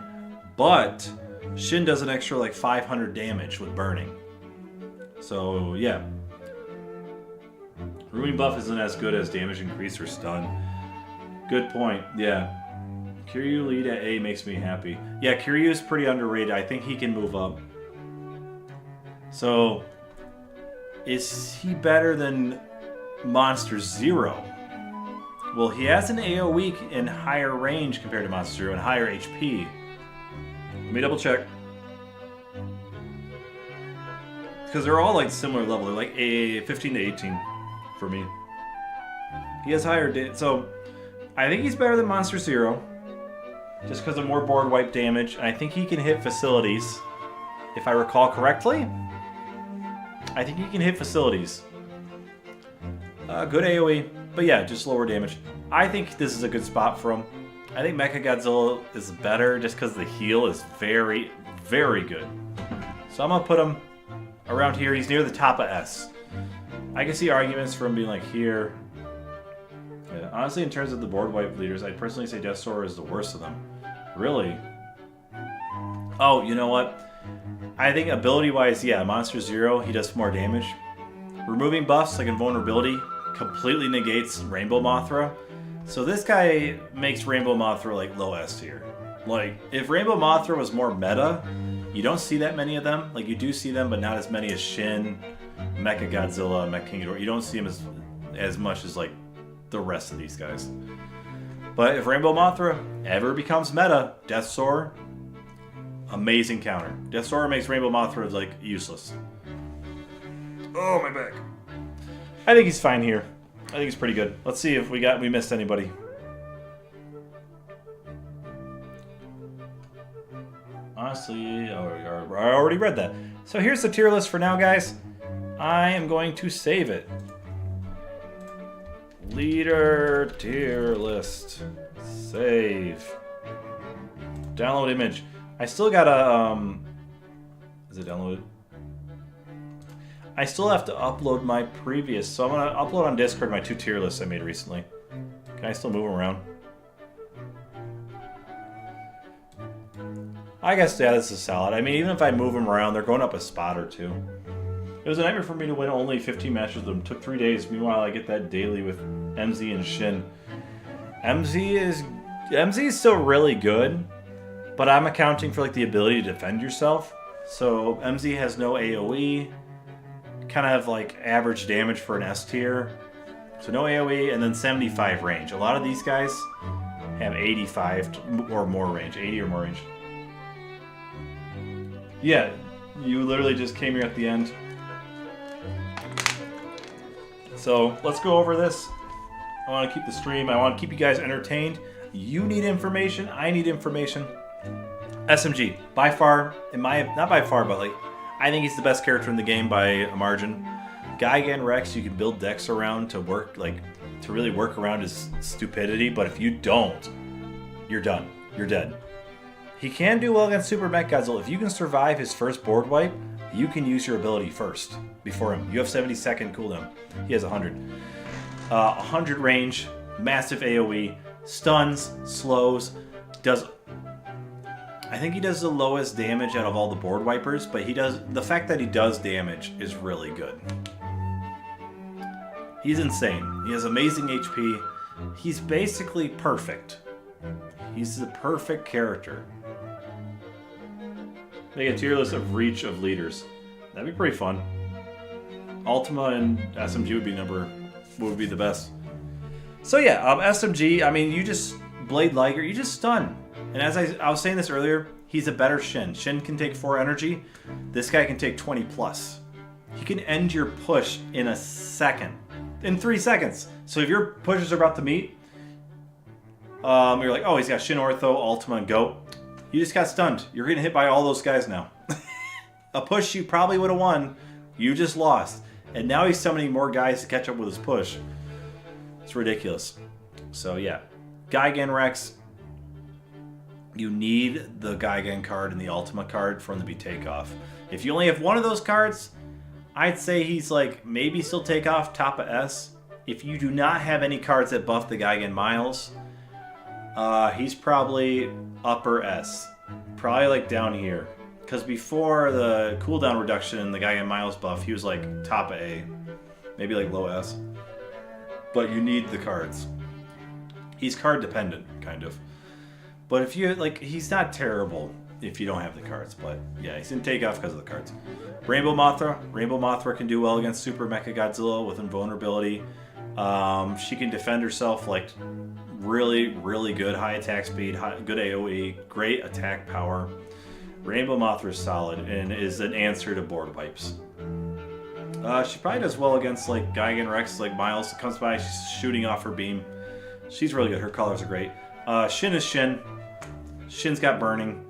but Shin does an extra like 500 damage with burning. So yeah. Ruin buff isn't as good as damage increase or stun. Good point, yeah. Kiryu lead at A makes me happy. Yeah, Kiryu is pretty underrated. I think he can move up. So, is he better than Monster Zero? Well, he has an AoE in higher range compared to Monster Zero and higher HP. Let me double check. Because they're all like similar level. They're like a 15 to 18 for me. He has higher so I think he's better than Monster Zero. Just because of more board wipe damage. I think he can hit facilities. If I recall correctly. I think he can hit facilities. Good AoE. But yeah, just lower damage. I think this is a good spot for him. I think Mechagodzilla is better just because the heal is very, very good. So I'm going to put him around here. He's near the top of S. I can see arguments for him being like here. Yeah, honestly, in terms of the board wipe leaders, I'd personally say Deathsaur is the worst of them. Really? Oh, you know what? I think ability-wise, yeah, Monster Zero, he does more damage. Removing buffs, like invulnerability, completely negates Rainbow Mothra. So this guy makes Rainbow Mothra like low S tier. Like, if Rainbow Mothra was more meta, you don't see that many of them. Like, you do see them, but not as many as Shin, Mechagodzilla, King Ghidorah. You don't see them as much as, like, the rest of these guys. But if Rainbow Mothra ever becomes meta, Deathsaur, amazing counter. Deathsaur makes Rainbow Mothra, like, useless. Oh, my back. I think he's fine here. I think he's pretty good. Let's see if we missed anybody. Honestly, I already read that. So here's the tier list for now, guys. I am going to save it. Leader tier list. Save. Download image. I still gotta, is it downloaded? I still have to upload my previous, so I'm gonna upload on Discord my 2 tier lists I made recently. Can I still move them around? I guess, yeah, this is solid. I mean, even if I move them around, they're going up a spot or 2. It was a nightmare for me to win only 15 matches with them. It took 3 days. Meanwhile, I get that daily with MZ and Shin. MZ is still really good, but I'm accounting for like the ability to defend yourself. So MZ has no AoE, kind of like average damage for an S tier. So no AoE, and then 75 range. A lot of these guys have 85 or more range, 80 or more range. Yeah, you literally just came here at the end. So let's go over this. I want to keep the stream. I want to keep you guys entertained. You need information. I need information. SMG, by far, not by far, but like, I think he's the best character in the game by a margin. Gigan Rex, you can build decks around to work, like, to really work around his stupidity. But if you don't, you're done. You're dead. He can do well against Super Mechagodzilla. If you can survive his first board wipe, you can use your ability first before him. You have 70-second cooldown. He has 100. 100 range, massive AoE, stuns, slows, does... I think he does the lowest damage out of all the board wipers, but the fact that he does damage is really good. He's insane. He has amazing HP. He's basically perfect. He's the perfect character. Make a tier list of reach of leaders. That'd be pretty fun. Ultima and SMG would be the best. So yeah, SMG, I mean, you just Blade Liger, you just stun. And as I was saying this earlier, he's a better Shin. Shin can take 4 energy. This guy can take 20 plus. He can end your push in a second. In 3 seconds. So if your pushes are about to meet, you're like, oh, he's got Shin Ortho, Ultima, and Goat. You just got stunned. You're getting hit by all those guys now. A push you probably would have won. You just lost. And now he's summoning more guys to catch up with his push. It's ridiculous. So yeah. Gigan Rex. You need the Gigan card and the Ultima card for him to be takeoff. If you only have one of those cards, I'd say he's like maybe still takeoff, top of S. If you do not have any cards that buff the Gigan Miles, he's probably upper S. Probably like down here. Because before the cooldown reduction and the Gigan Miles buff, he was like top of A. Maybe like low S. But you need the cards. He's card dependent, kind of. But if you, like, he's not terrible if you don't have the cards. But yeah, he's in takeoff because of the cards. Rainbow Mothra. Rainbow Mothra can do well against Super Mechagodzilla with invulnerability. She can defend herself like really, really good. High attack speed, good AoE, great attack power. Rainbow Mothra is solid and is an answer to board wipes. She probably does well against like Gigan Rex, like Miles comes by, she's shooting off her beam. She's really good. Her colors are great. Shin is Shin. Shin's got burning.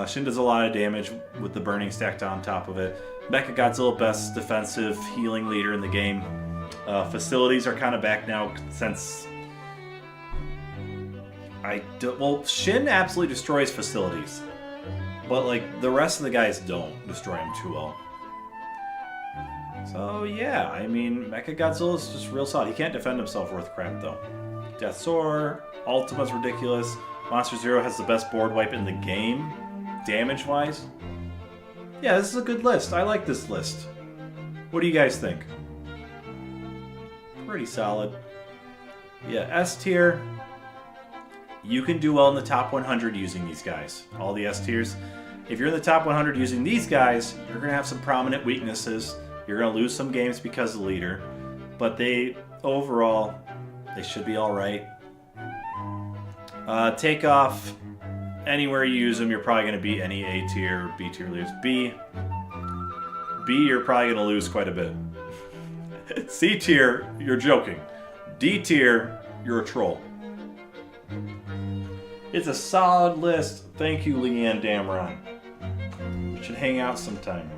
Shin does a lot of damage with the burning stacked on top of it. Mecha Godzilla, best defensive healing leader in the game. Facilities are kind of back now since well, Shin absolutely destroys facilities, but like the rest of the guys don't destroy them too well. So yeah, I mean, Mecha Godzilla is just real solid. He can't defend himself worth crap though. Death Soar, Ultima's ridiculous. Monster Zero has the best board wipe in the game, damage-wise. Yeah, this is a good list. I like this list. What do you guys think? Pretty solid. Yeah, S tier. You can do well in the top 100 using these guys. All the S tiers. If you're in the top 100 using these guys, you're going to have some prominent weaknesses. You're going to lose some games because of the leader. But overall, they should be alright. Take off. Anywhere you use them, you're probably going to beat any A tier or B tier leaders. B, you're probably going to lose quite a bit. C tier, you're joking. D tier, you're a troll. It's a solid list. Thank you, Leanne Damron. We should hang out sometime.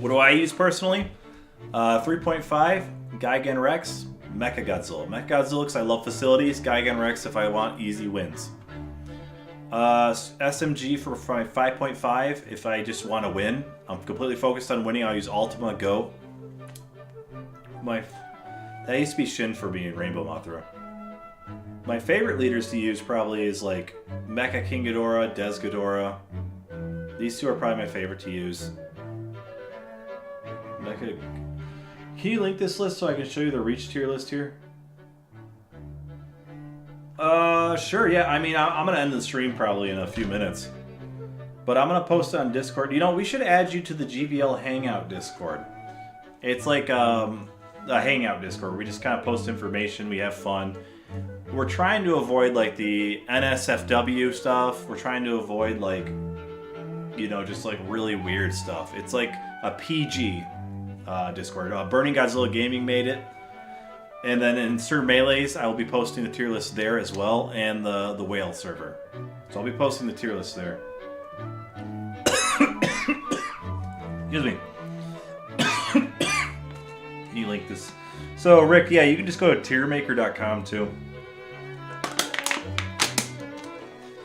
What do I use personally? 3.5, Gigan Rex, Mecha Godzilla. Mecha Godzilla because I love facilities. Gigan Rex if I want easy wins. SMG for my 5.5 if I just want to win. I'm completely focused on winning. I'll use Ultima Go. That used to be Shin for me in Rainbow Mothra. My favorite leaders to use probably is like Mecha King Ghidorah, Des Ghidorah. These two are probably my favorite to use. Mecha. Can you link this list so I can show you the Reach tier list here? Sure, yeah. I mean, I'm going to end the stream probably in a few minutes. But I'm going to post it on Discord. You know, we should add you to the GBL Hangout Discord. It's like a Hangout Discord. We just kind of post information. We have fun. We're trying to avoid, like, the NSFW stuff. We're trying to avoid, like, you know, just, like, really weird stuff. It's like a PG Discord. Burning Godzilla Gaming made it. And then in Sir Melee's, I will be posting the tier list there as well, and the whale server. So I'll be posting the tier list there. Excuse me. Can you link this? So Rick, yeah, you can just go to tiermaker.com too.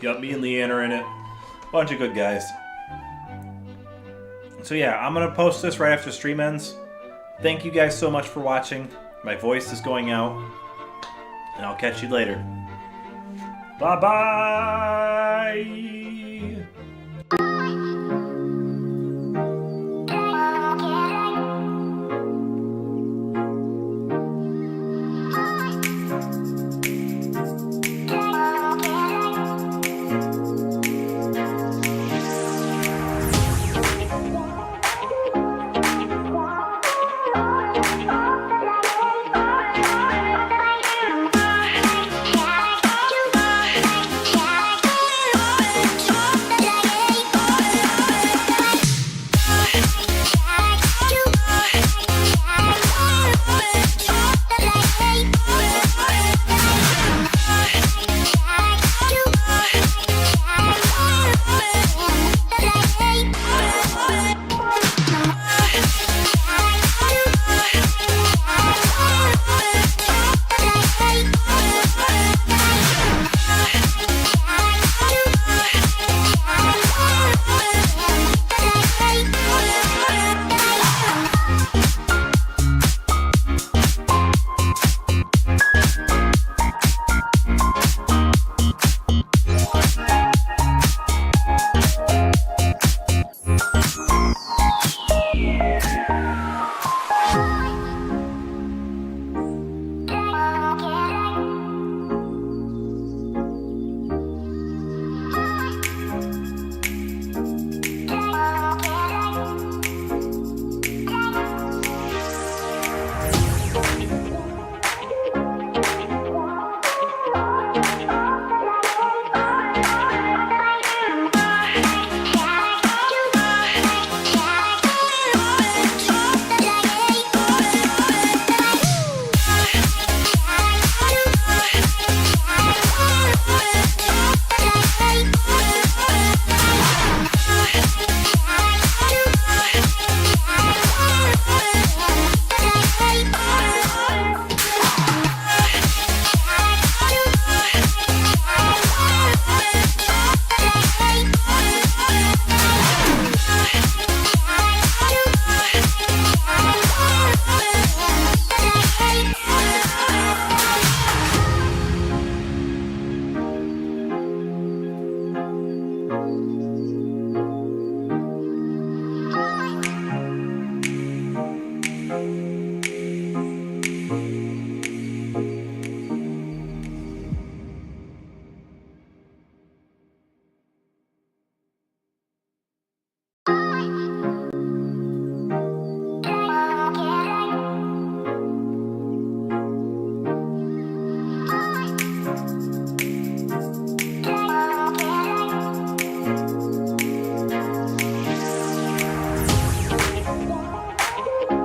Yup, me and Leanne are in it. Bunch of good guys. So yeah, I'm gonna post this right after stream ends. Thank you guys so much for watching. My voice is going out, and I'll catch you later. Bye-bye!